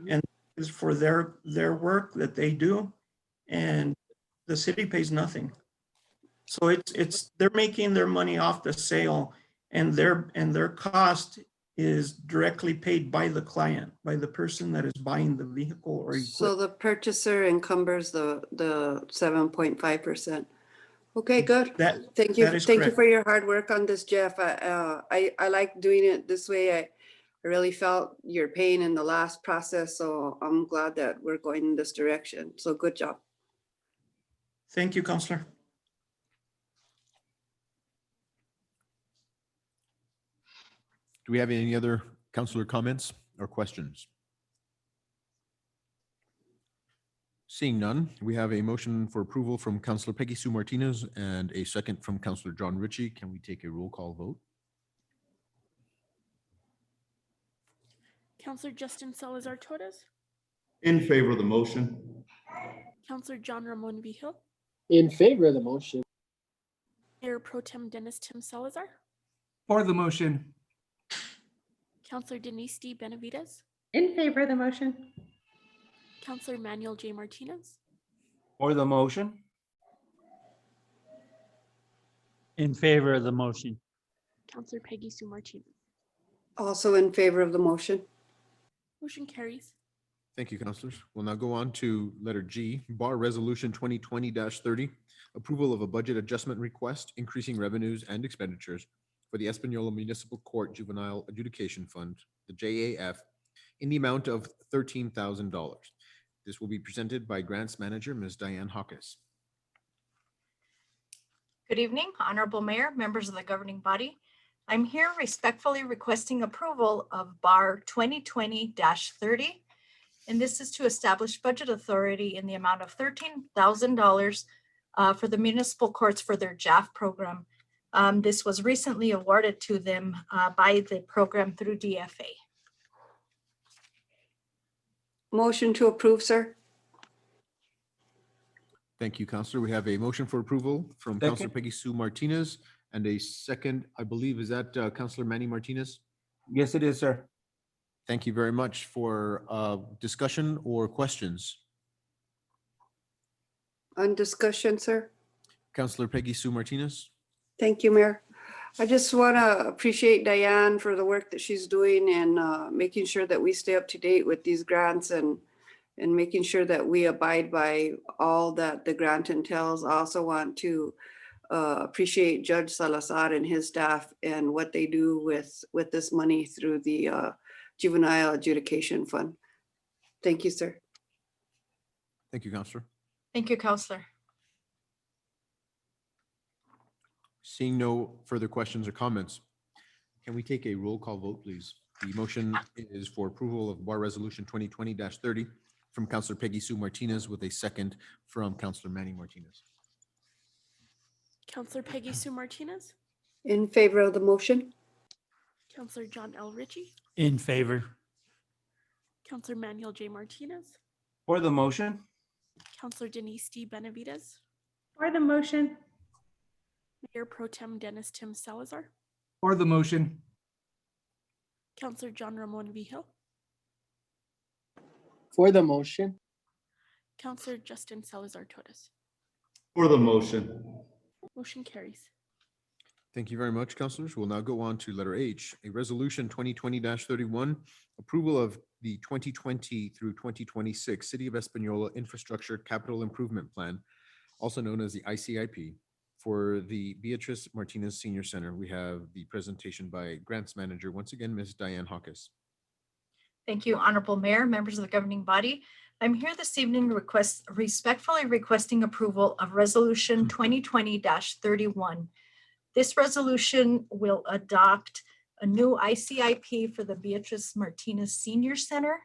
And is for their work that they do, and the city pays nothing. So it's they're making their money off the sale, and their cost is directly paid by the client, by the person that is buying the vehicle or equipment. So the purchaser encumbers the 7.5%. Okay, good. Thank you. Thank you for your hard work on this, Jeff. I like doing it this way. I really felt your pain in the last process, so I'm glad that we're going in this direction. So good job. Thank you, Counselor. Do we have any other counselor comments or questions? Seeing none, we have a motion for approval from Counselor Peggy Sue Martinez and a second from Counselor John Ritchie. Can we take a roll call vote? Counselor Justin Salazar Torres, In favor of the motion. Counselor John Ramon Vigil, In favor of the motion. Mayor Pro Tem Dennis Tim Salazar, For the motion. Counselor Denise D. Benavides, In favor of the motion. Counselor Manuel J. Martinez, For the motion. In favor of the motion. Counselor Peggy Sue Martinez. Also in favor of the motion. Motion carries. Thank you, counselors. We'll now go on to letter G, Bar Resolution 2020-30, approval of a budget adjustment request, increasing revenues and expenditures for the Espanola Municipal Court Juvenile Adjudication Fund, the JAF, in the amount of $13,000. This will be presented by Grants Manager, Ms. Diane Hawkes. Good evening, Honorable Mayor, members of the governing body. I'm here respectfully requesting approval of BAR 2020-30, and this is to establish budget authority in the amount of $13,000 for the municipal courts for their JAF program. This was recently awarded to them by the program through DFA. Motion to approve, sir. Thank you, Counselor. We have a motion for approval from Second. Counselor Peggy Sue Martinez and a second, I believe, is that Counselor Manny Martinez? Yes, it is, sir. Thank you very much for discussion or questions. On discussion, sir. Counselor Peggy Sue Martinez? Thank you, Mayor. I just want to appreciate Diane for the work that she's doing and making sure that we stay up to date with these grants and making sure that we abide by all that the grant entails. I also want to appreciate Judge Salazar and his staff and what they do with this money through the Juvenile Adjudication Fund. Thank you, sir. Thank you, Counselor. Thank you, Counselor. Seeing no further questions or comments, can we take a roll call vote, please? The motion is for approval of Bar Resolution 2020-30 from Counselor Peggy Sue Martinez with a second from Counselor Manny Martinez. Counselor Peggy Sue Martinez, In favor of the motion? Counselor John L. Ritchie, In favor. Counselor Manuel J. Martinez, For the motion? Counselor Denise D. Benavides, For the motion. Mayor Pro Tem Dennis Tim Salazar, For the motion. Counselor John Ramon Vihil, For the motion? Counselor Justin Salazar Torres. For the motion. Motion carries. Thank you very much, councilors. We'll now go on to letter H, a resolution 2020-31, approval of the 2020 through 2026 City of Espanola Infrastructure Capital Improvement Plan, also known as the ICIP, for the Beatrice Martinez Senior Center. We have the presentation by Grants Manager, once again, Ms. Diane Hawkes. Thank you, Honorable Mayor, members of the governing body. I'm here this evening respectfully requesting approval of Resolution 2020-31. This resolution will adopt a new ICIP for the Beatrice Martinez Senior Center.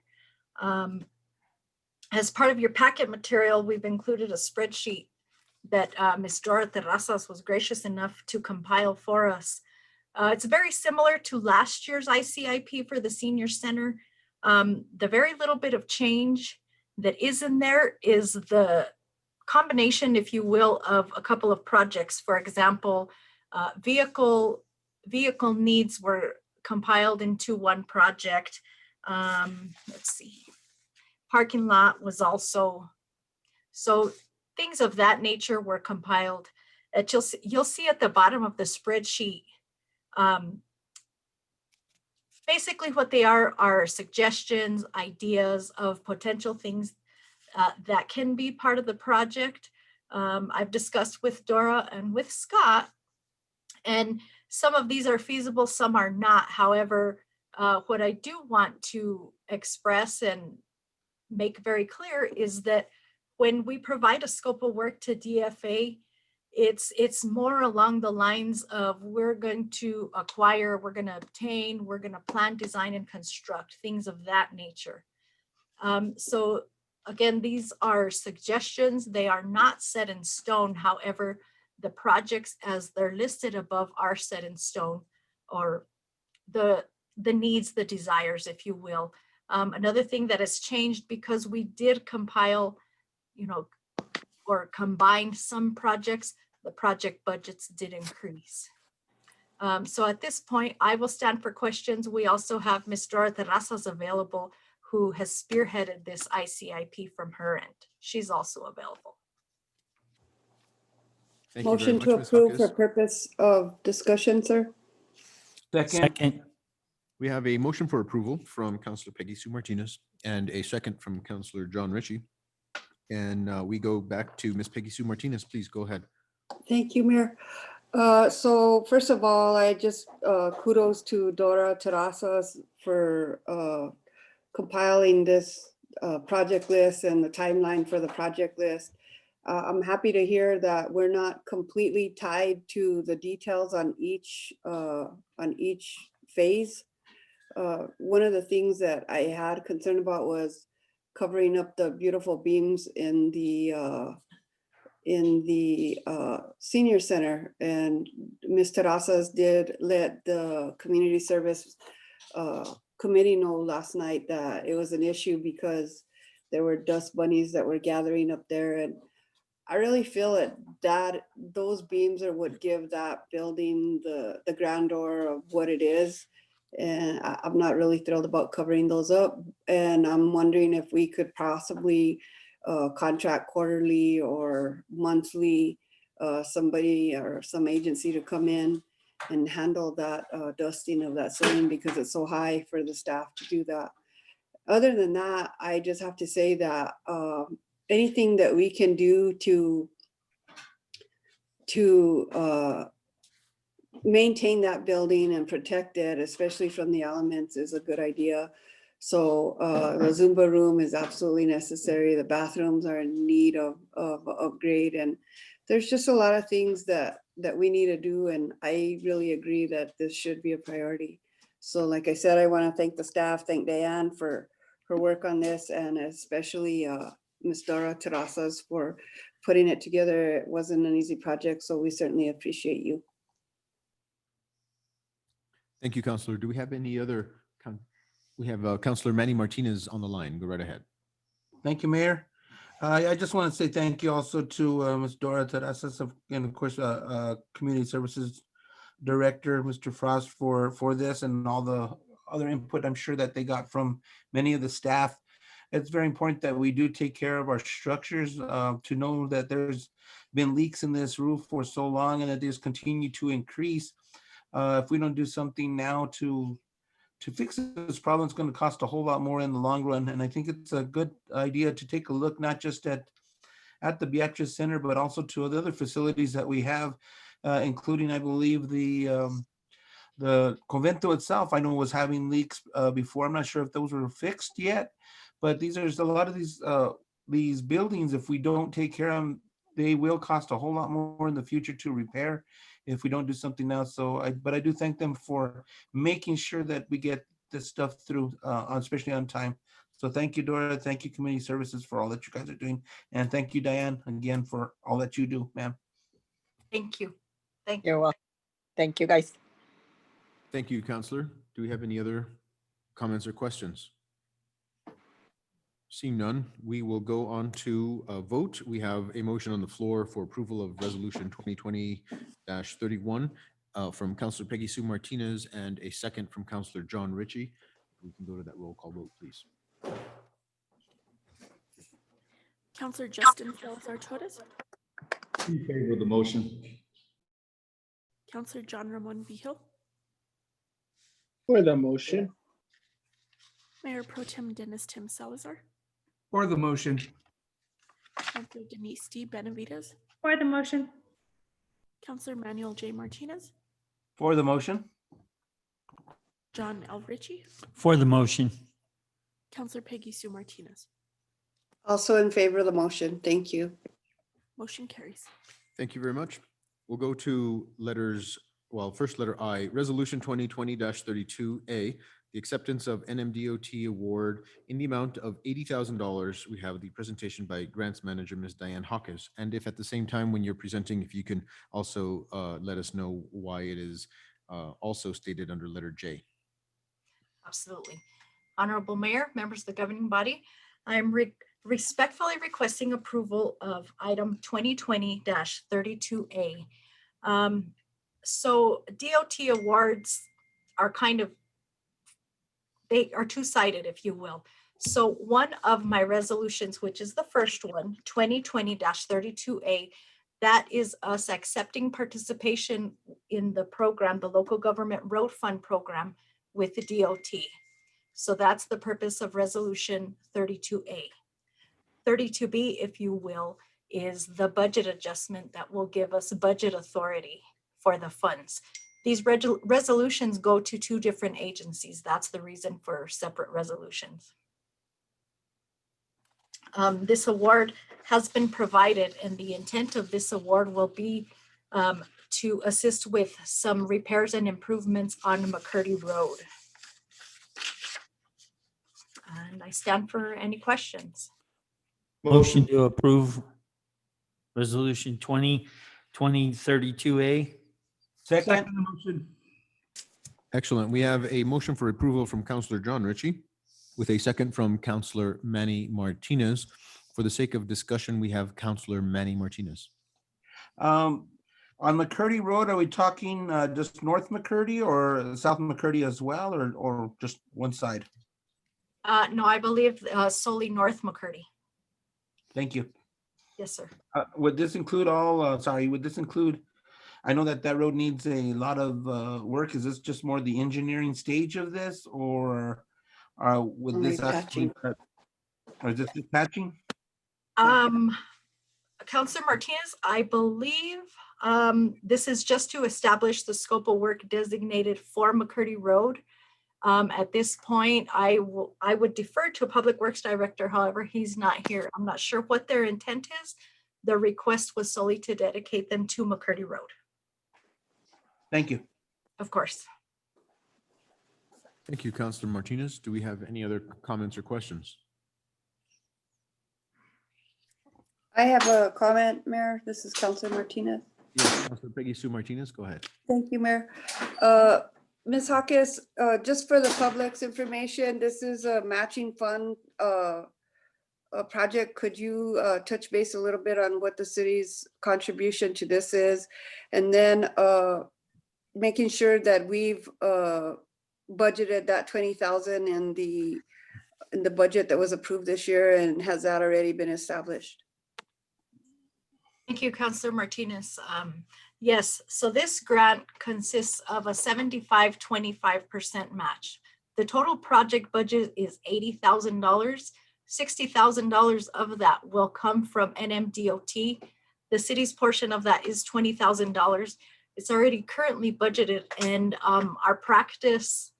As part of your packet material, we've included a spreadsheet that Ms. Dora Terrazas was gracious enough to compile for us. It's very similar to last year's ICIP for the Senior Center. The very little bit of change that is in there is the combination, if you will, of a couple of projects. For example, vehicle needs were compiled into one project. Let's see, parking lot was also, so things of that nature were compiled. You'll see at the bottom of the spreadsheet, basically what they are suggestions, ideas of potential things that can be part of the project. I've discussed with Dora and with Scott, and some of these are feasible, some are not. However, what I do want to express and make very clear is that when we provide a scope of work to DFA, it's more along the lines of we're going to acquire, we're going to obtain, we're going to plan, design, and construct, things of that nature. So again, these are suggestions. They are not set in stone. However, the projects as they're listed above are set in stone, or the needs, the desires, if you will. Another thing that has changed, because we did compile, or combine some projects, the project budgets did increase. So at this point, I will stand for questions. We also have Ms. Dora Terrazas available, who has spearheaded this ICIP from her end. She's also available. Thank you very Motion much, to Ms. approve Hawkes. for purpose of discussion, sir. Second. We have a motion for approval from Councilor Peggy Sue Martinez and a second from Councilor John Ritchie. And we go back to Ms. Peggy Sue Martinez. Please go ahead. Thank you, Mayor. So first of all, I just kudos to Dora Terrazas for compiling this project list and the timeline for the project list. I'm happy to hear that we're not completely tied to the details on each phase. One of the things that I had concern about was covering up the beautiful beams in the senior center, and Ms. Terrazas did let the community service committee know last night that it was an issue because there were dust bunnies that were gathering up there, and I really feel that those beams are what give that building the grandeur of what it is. And I'm not really thrilled about covering those up. And I'm wondering if we could possibly contract quarterly or monthly somebody or some agency to come in and handle that dusting of that ceiling because it's so high for the staff to do that. Other than that, I just have to say that anything that we can do to maintain that building and protect it, especially from the elements, is a good idea. So the Zumba room is absolutely necessary. The bathrooms are in need of upgrade, and there's just a lot of things that we need to do. And I really agree that this should be a priority. So like I said, I want to thank the staff, thank Diane for her work on this, and especially Ms. Dora Terrazas for putting it together. It wasn't an easy project, so we certainly appreciate you. Thank you, Councilor. Do we have any other? We have Councilor Manny Martinez on the line. Go right ahead. Thank you, Mayor. I just want to say thank you also to Ms. Dora Terrazas, and of course, Community Services Director, Mr. Frost, for this and all the other input I'm sure that they got from many of the staff. It's very important that we do take care of our structures, to know that there's been leaks in this roof for so long and that there's continue to increase. If we don't do something now to fix this problem, it's going to cost a whole lot more in the long run. And I think it's a good idea to take a look, not just at the Beatrice Center, but also to the other facilities that we have, including, I believe, the Convento itself, I know was having leaks before. I'm not sure if those were fixed yet, but there's a lot of these buildings, if we don't take care of them, they will cost a whole lot more in the future to repair if we don't do something now. But I do thank them for making sure that we get this stuff through, especially on time. So thank you, Dora. Thank you, Community Services, for all that you guys are doing. And thank you, Diane, again, for all that you do, ma'am. Thank you. Thank you. You're welcome. Thank you, guys. Thank you, Councilor. Do we have any other comments or questions? Seeing none, we will go on to a vote. We have a motion on the floor for approval of Resolution 2020-31 from Councilor Peggy Sue Martinez and a second from Councilor John Ritchie. We can go to that roll call vote, please. Councillor Justin Salazar Torres, In favor of the motion. Councillor John Ramon Vigil, For the motion. Mayor Pro Tem Dennis Tim Salazar, For the motion. Councillor Denise D. Benavides, For the motion. Councillor Manuel J. Martinez, For the motion. John L. Ritchie, For the motion. Councillor Peggy Sue Martinez. Also in favor of the motion. Thank you. Motion carries. Thank you very much. We'll go to letters, well, first letter I, Resolution 2020-32A, the acceptance of NMDOT award in the amount of $80,000. We have the presentation by Grants Manager, Ms. Diane Hawkes. And if at the same time when you're presenting, if you can also let us know why it is also stated under letter J. Absolutely. Honorable Mayor, members of the governing body, I'm respectfully requesting approval of item 2020-32A. So DOT awards are they are two-sided, if you will. So one of my resolutions, which is the first one, 2020-32A, that is us accepting participation in the program, the Local Government Road Fund program with the DOT. So that's the purpose of resolution 32A. 32B, if you will, is the budget adjustment that will give us budget authority for the funds. These resolutions go to two different agencies. That's the reason for separate resolutions. This award has been provided, and the intent of this award will be to assist with some repairs and improvements on McCurdy Road. And I stand for any questions. Motion to approve resolution 2020-32A. Second. Motion. Excellent. We have a motion for approval from Councilor John Ritchie with a second from Councilor Manny Martinez. For the sake of discussion, we have Councilor Manny Martinez. On McCurdy Road, are we talking just North McCurdy or South McCurdy as well, or just one side? No, I believe solely North McCurdy. Thank you. Yes, sir. Would this include all, would this include I know that that road needs a lot of work. Is this just more the engineering stage of this, or would Only this actually, patching. or is this just patching? Councilor Martinez, I believe this is just to establish the scope of work designated for McCurdy Road. At this point, I would defer to Public Works Director. However, he's not here. I'm not sure what their intent is. The request was solely to dedicate them to McCurdy Road. Thank you. Of course. Thank you, Councilor Martinez. Do we have any other comments or questions? I have a comment, Mayor. This is Councilor Martinez. Yes, Councilor Peggy Sue Martinez, go ahead. Thank you, Mayor. Ms. Hawkes, just for the public's information, this is a matching fund a project. Could you touch base a little bit on what the city's contribution to this is? And then making sure that we've budgeted that 20,000 in the budget that was approved this year, and has that already been established? Thank you, Councilor Martinez. Yes, so this grant consists of a 75-25% match. The total project budget is $80,000. $60,000 of that will come from NMDOT. The city's portion of that is $20,000. It's already currently budgeted, and our practice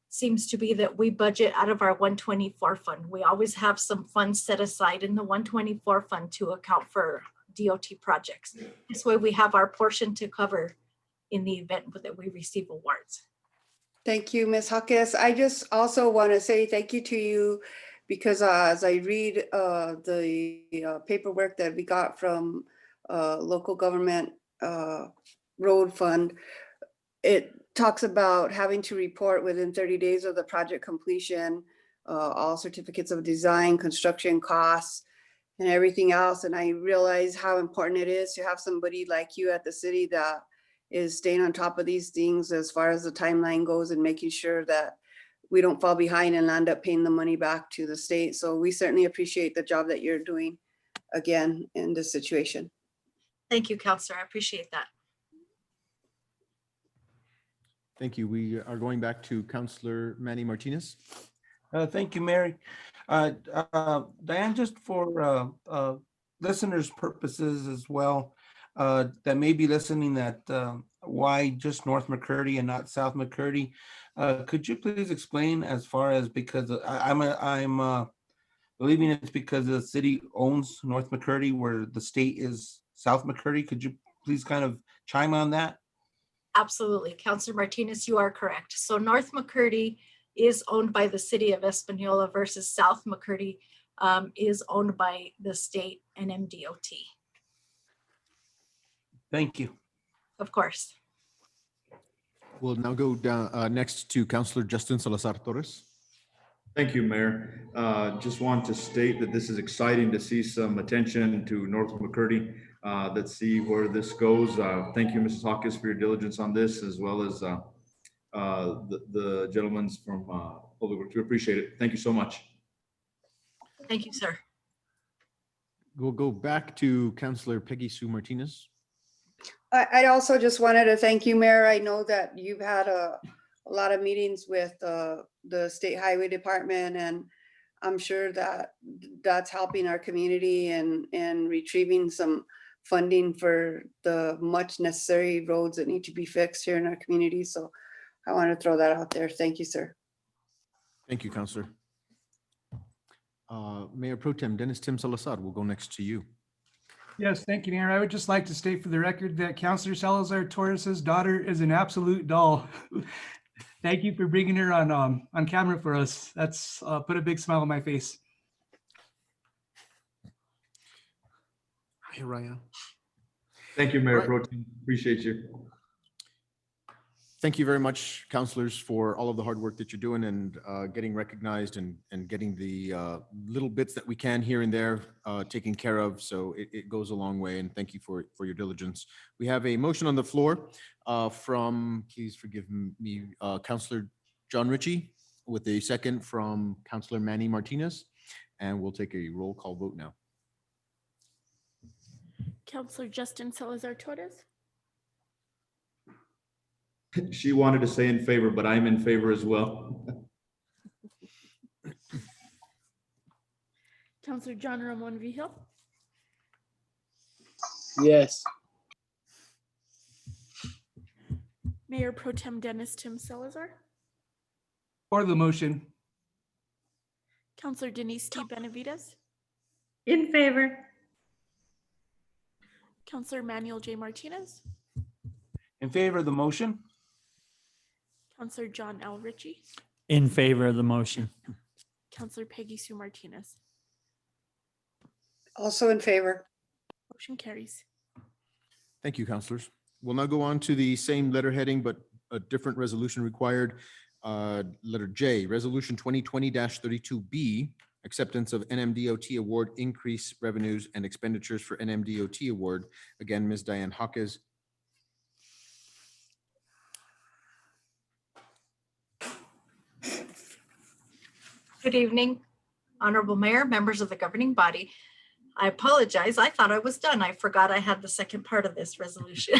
seems to be that we budget out of our 124 fund. We always have some funds set aside in the 124 fund to account for DOT projects. This way we have our portion to cover in the event that we receive awards. Thank you, Ms. Hawkes. I just also want to say thank you to you, because as I read the paperwork that we got from local government road fund, it talks about having to report within 30 days of the project completion, all certificates of design, construction costs, and everything else. And I realize how important it is to have somebody like you at the city that is staying on top of these things as far as the timeline goes, and making sure that we don't fall behind and end up paying the money back to the state. So we certainly appreciate the job that you're doing again in this situation. Thank you, Councilor. I appreciate that. Thank you. We are going back to Councilor Manny Martinez. Thank you, Mary. Diane, just for listeners' purposes as well, that may be listening, that why just North McCurdy and not South McCurdy? Could you please explain, as far as, because I'm believing it's because the city owns North McCurdy where the state is South McCurdy. Could you please kind of chime on that? Absolutely. Councilor Martinez, you are correct. So North McCurdy is owned by the city of Espanola versus South McCurdy is owned by the state and MDOT. Thank you. Of course. We'll now go down next to Councilor Justin Salazar Torres. Thank you, Mayor. Just want to state that this is exciting to see some attention to North McCurdy. Let's see where this goes. Thank you, Mrs. Hawkes, for your diligence on this, as well as the gentlemen from Public Works. We appreciate it. Thank you so much. Thank you, sir. We'll go back to Councilor Peggy Sue Martinez. I also just wanted to thank you, Mayor. I know that you've had a lot of meetings with the State Highway Department, and I'm sure that that's helping our community and retrieving some funding for the much necessary roads that need to be fixed here in our community. So I want to throw that out there. Thank you, sir. Thank you, Councilor. Mayor Pro Tem Dennis Tim Salazar, we'll go next to you. Yes, thank you, Mayor. I would just like to state for the record that Councilor Salazar Torres's daughter is an absolute doll. Thank you for bringing her on camera for us. That's put a big smile on my face. Hi, Ryan. Thank you, Mayor Pro Tem. Appreciate you. Thank you very much, councilors, for all of the hard work that you're doing and getting recognized and getting the little bits that we can here and there taken care of. So it goes a long way, and thank you for your diligence. We have a motion on the floor from, please forgive me, Councilor John Ritchie, with a second from Councilor Manny Martinez, and we'll take a roll call vote now. Councilor Justin Salazar Torres, She wanted to say in favor, but I'm in favor as well. Counselor John Ramon Vihil, Yes. Mayor Pro Tem Dennis Tim Salazar, For the motion. Counselor Denise T. Benavides, In favor. Counselor Manuel J. Martinez, In favor of the motion? Counselor John L. Ritchie, In favor of the motion. Counselor Peggy Sue Martinez. Also in favor. Motion carries. Thank you, councilors. We'll now go on to the same letter heading, but a different resolution required. Letter J, Resolution 2020-32B, acceptance of NMDOT award, increase revenues and expenditures for NMDOT award. Again, Ms. Diane Hawkes. Good evening, Honorable Mayor, members of the governing body. I apologize. I thought I was done. I forgot I had the second part of this resolution.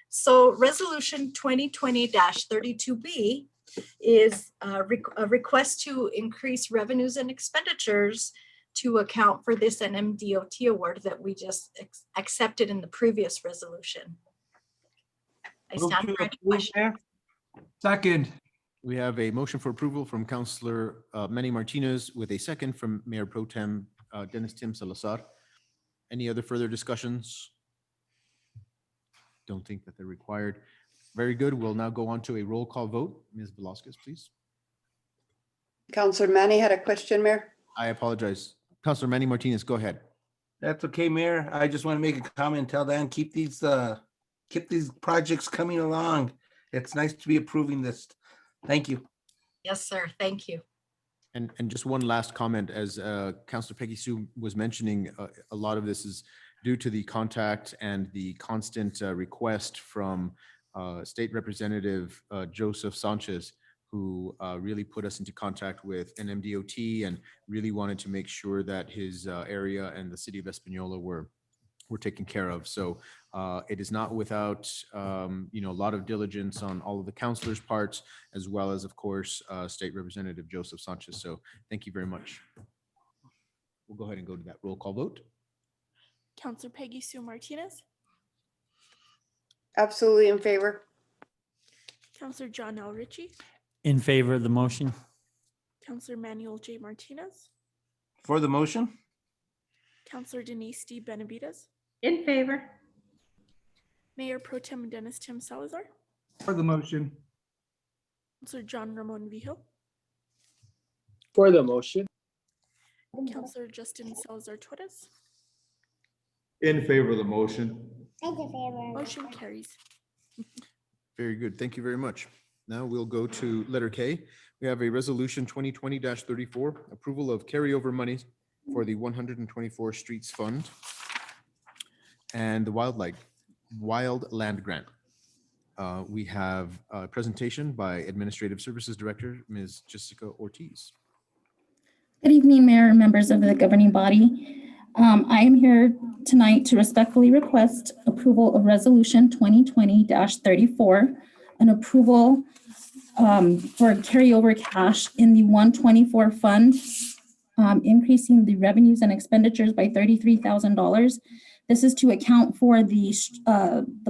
So Resolution 2020-32B is a request to increase revenues and expenditures to account for this NMDOT award that we just accepted in the previous resolution. I Move stand to for any approve, questions. Mayor. Second. We have a motion for approval from Councilor Manny Martinez with a second from Mayor Pro Tem Dennis Tim Salazar. Any other further discussions? Don't think that they're required. Very good. We'll now go on to a roll call vote. Ms. Velasquez, please. Counselor Manny had a question, Mayor. I apologize. Councilor Manny Martinez, go ahead. That's okay, Mayor. I just want to make a comment, tell Dan, keep these projects coming along. It's nice to be approving this. Thank you. Yes, sir. Thank you. And just one last comment, as Councilor Peggy Sue was mentioning, a lot of this is due to the contact and the constant request from State Representative Joseph Sanchez, who really put us into contact with NMDOT and really wanted to make sure that his area and the city of Espanola were taken care of. So it is not without, a lot of diligence on all of the councilors' parts, as well as, of course, State Representative Joseph Sanchez. So thank you very much. We'll go ahead and go to that roll call vote. Counselor Peggy Sue Martinez, Absolutely in favor. Counselor John L. Ritchie, In favor of the motion. Counselor Manuel J. Martinez, For the motion? Counselor Denise D. Benavides, In favor. Mayor Pro Tem Dennis Tim Salazar, For the motion. Counselor John Ramon Vihil, For the motion. Counselor Justin Salazar Torres. In favor of the motion. Motion carries. Very good. Thank you very much. Now we'll go to letter K. We have a resolution 2020-34, approval of carryover monies for the 124 Streets Fund and the Wildland Grant. We have a presentation by Administrative Services Director, Ms. Jessica Ortiz. Good evening, Mayor and members of the governing body. I am here tonight to respectfully request approval of Resolution 2020-34, an approval for carryover cash in the 124 fund, increasing the revenues and expenditures by $33,000. This is to account for the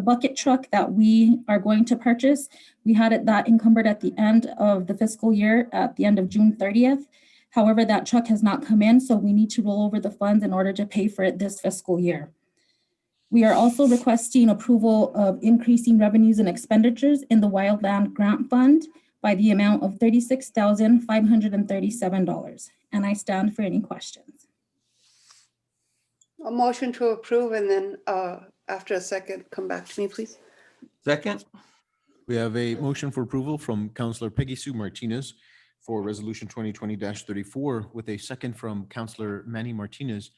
bucket truck that we are going to purchase. We had that encumbered at the end of the fiscal year, at the end of June 30th. However, that truck has not come in, so we need to roll over the funds in order to pay for it this fiscal year. We are also requesting approval of increasing revenues and expenditures in the Wildland Grant Fund by the amount of $36,537. And I stand for any questions. A motion to approve, and then after a second, come back to me, please. Second? We have a motion for approval from Councilor Peggy Sue Martinez for Resolution 2020-34 with a second from Councilor Manny Martinez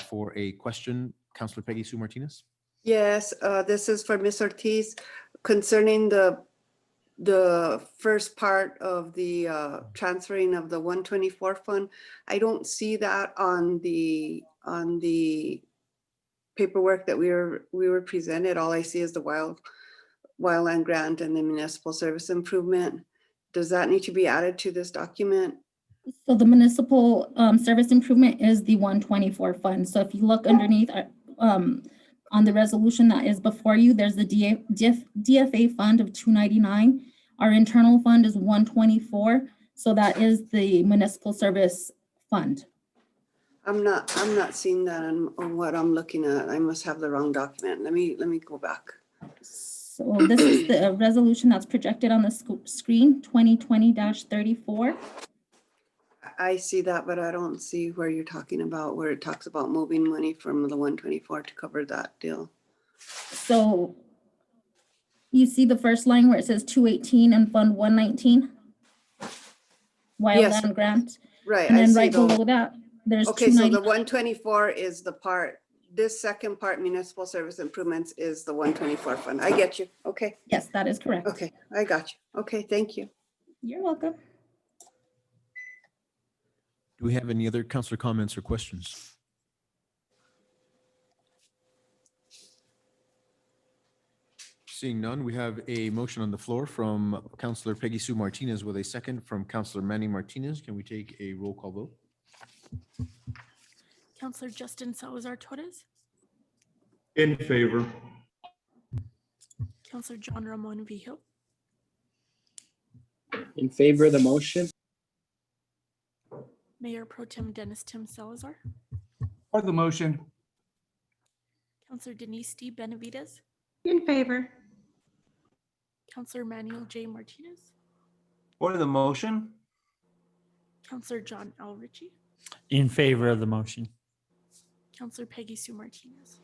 for a question. Councilor Peggy Sue Martinez. Yes, this is for Ms. Ortiz concerning the first part of the transferring of the 124 fund. I don't see that on the paperwork that we were presented. All I see is the wildland grant and the municipal service improvement. Does that need to be added to this document? So the municipal service improvement is the 124 fund. So if you look underneath on the resolution that is before you, there's the DFA fund of 299. Our internal fund is 124. So that is the municipal service fund. I'm not seeing that on what I'm looking at. I must have the wrong document. Let me go back. So this is the resolution that's projected on the screen, 2020-34. I see that, but I don't see where you're talking about, where it talks about moving money from the 124 to cover that deal. So you see the first line where it says 218 and Fund 119? Yes. Wildland grant. Right. And I then see right those. below that, there's Okay, so the 290. 124 is the part, this second part, municipal service improvements, is the 124 fund. I get you. Okay. Yes, that is correct. Okay, I got you. Okay, thank you. You're welcome. Do we have any other councillor comments or questions? Seeing none, we have a motion on the floor from Councillor Peggy Sue Martinez with a second from Councillor Manny Martinez. Can we take a roll call vote? Counselor Justin Salazar Torres, In favor. Counselor John Ramon Vijil, In favor of the motion? Mayor Pro Tem Dennis Tim Salazar, For the motion. Counselor Denise D. Benavides, In favor. Counselor Manuel J. Martinez, For the motion? Counselor John L. Ritchie, In favor of the motion. Counselor Peggy Sue Martinez.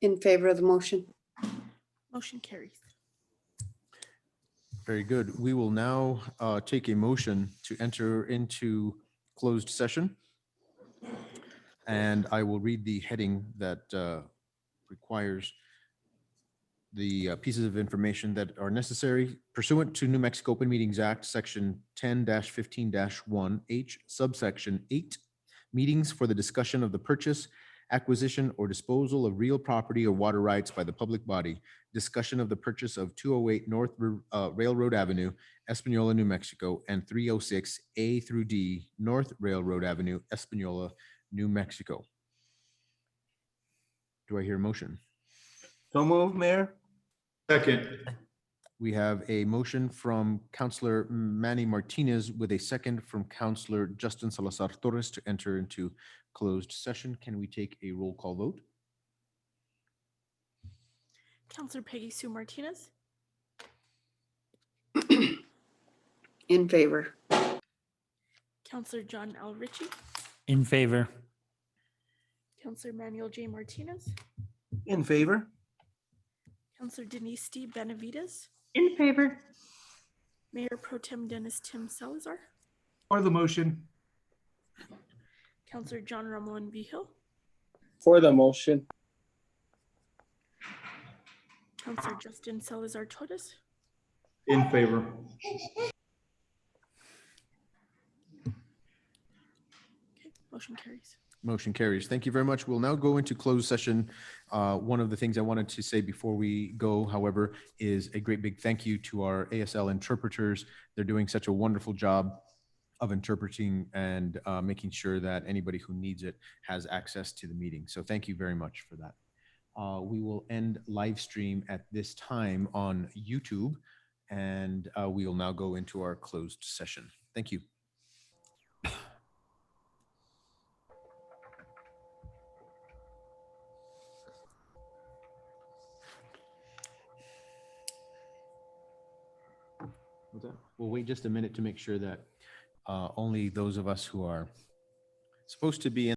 In favor of the motion. Motion carries. Very good. We will now take a motion to enter into closed session. And I will read the heading that requires the pieces of information that are necessary pursuant to New Mexico Open Meetings Act, Section 10-15-1H, subsection 8, meetings for the discussion of the purchase, acquisition, or disposal of real property or water rights by the public body, discussion of the purchase of 208 North Railroad Avenue, Espanola, New Mexico, and 306 A through D North Railroad Avenue, Espanola, New Mexico. Do I hear a motion? So move, Mayor. Second. We have a motion from Councillor Manny Martinez with a second from Councillor Justin Salazar Torres to enter into closed session. Can we take a roll call vote? Counselor Peggy Sue Martinez, In favor. Counselor John L. Ritchie, In favor. Counselor Manuel J. Martinez, In favor? Counselor Denise D. Benavides, In favor. Mayor Pro Tem Dennis Tim Salazar, For the motion. Counselor John Ramon Vijil, For the motion? Counselor Justin Salazar Torres, In favor. okay, motion carries. Motion carries. Thank you very much. We'll now go into closed session. One of the things I wanted to say before we go, however, is a great big thank you to our ASL interpreters. They're doing such a wonderful job of interpreting and making sure that anybody who needs it has access to the meeting. So thank you very much for that. We will end live stream at this time on YouTube, and we will now go into our closed session. Thank you. We'll wait just a minute to make sure that only those of us who are supposed to be in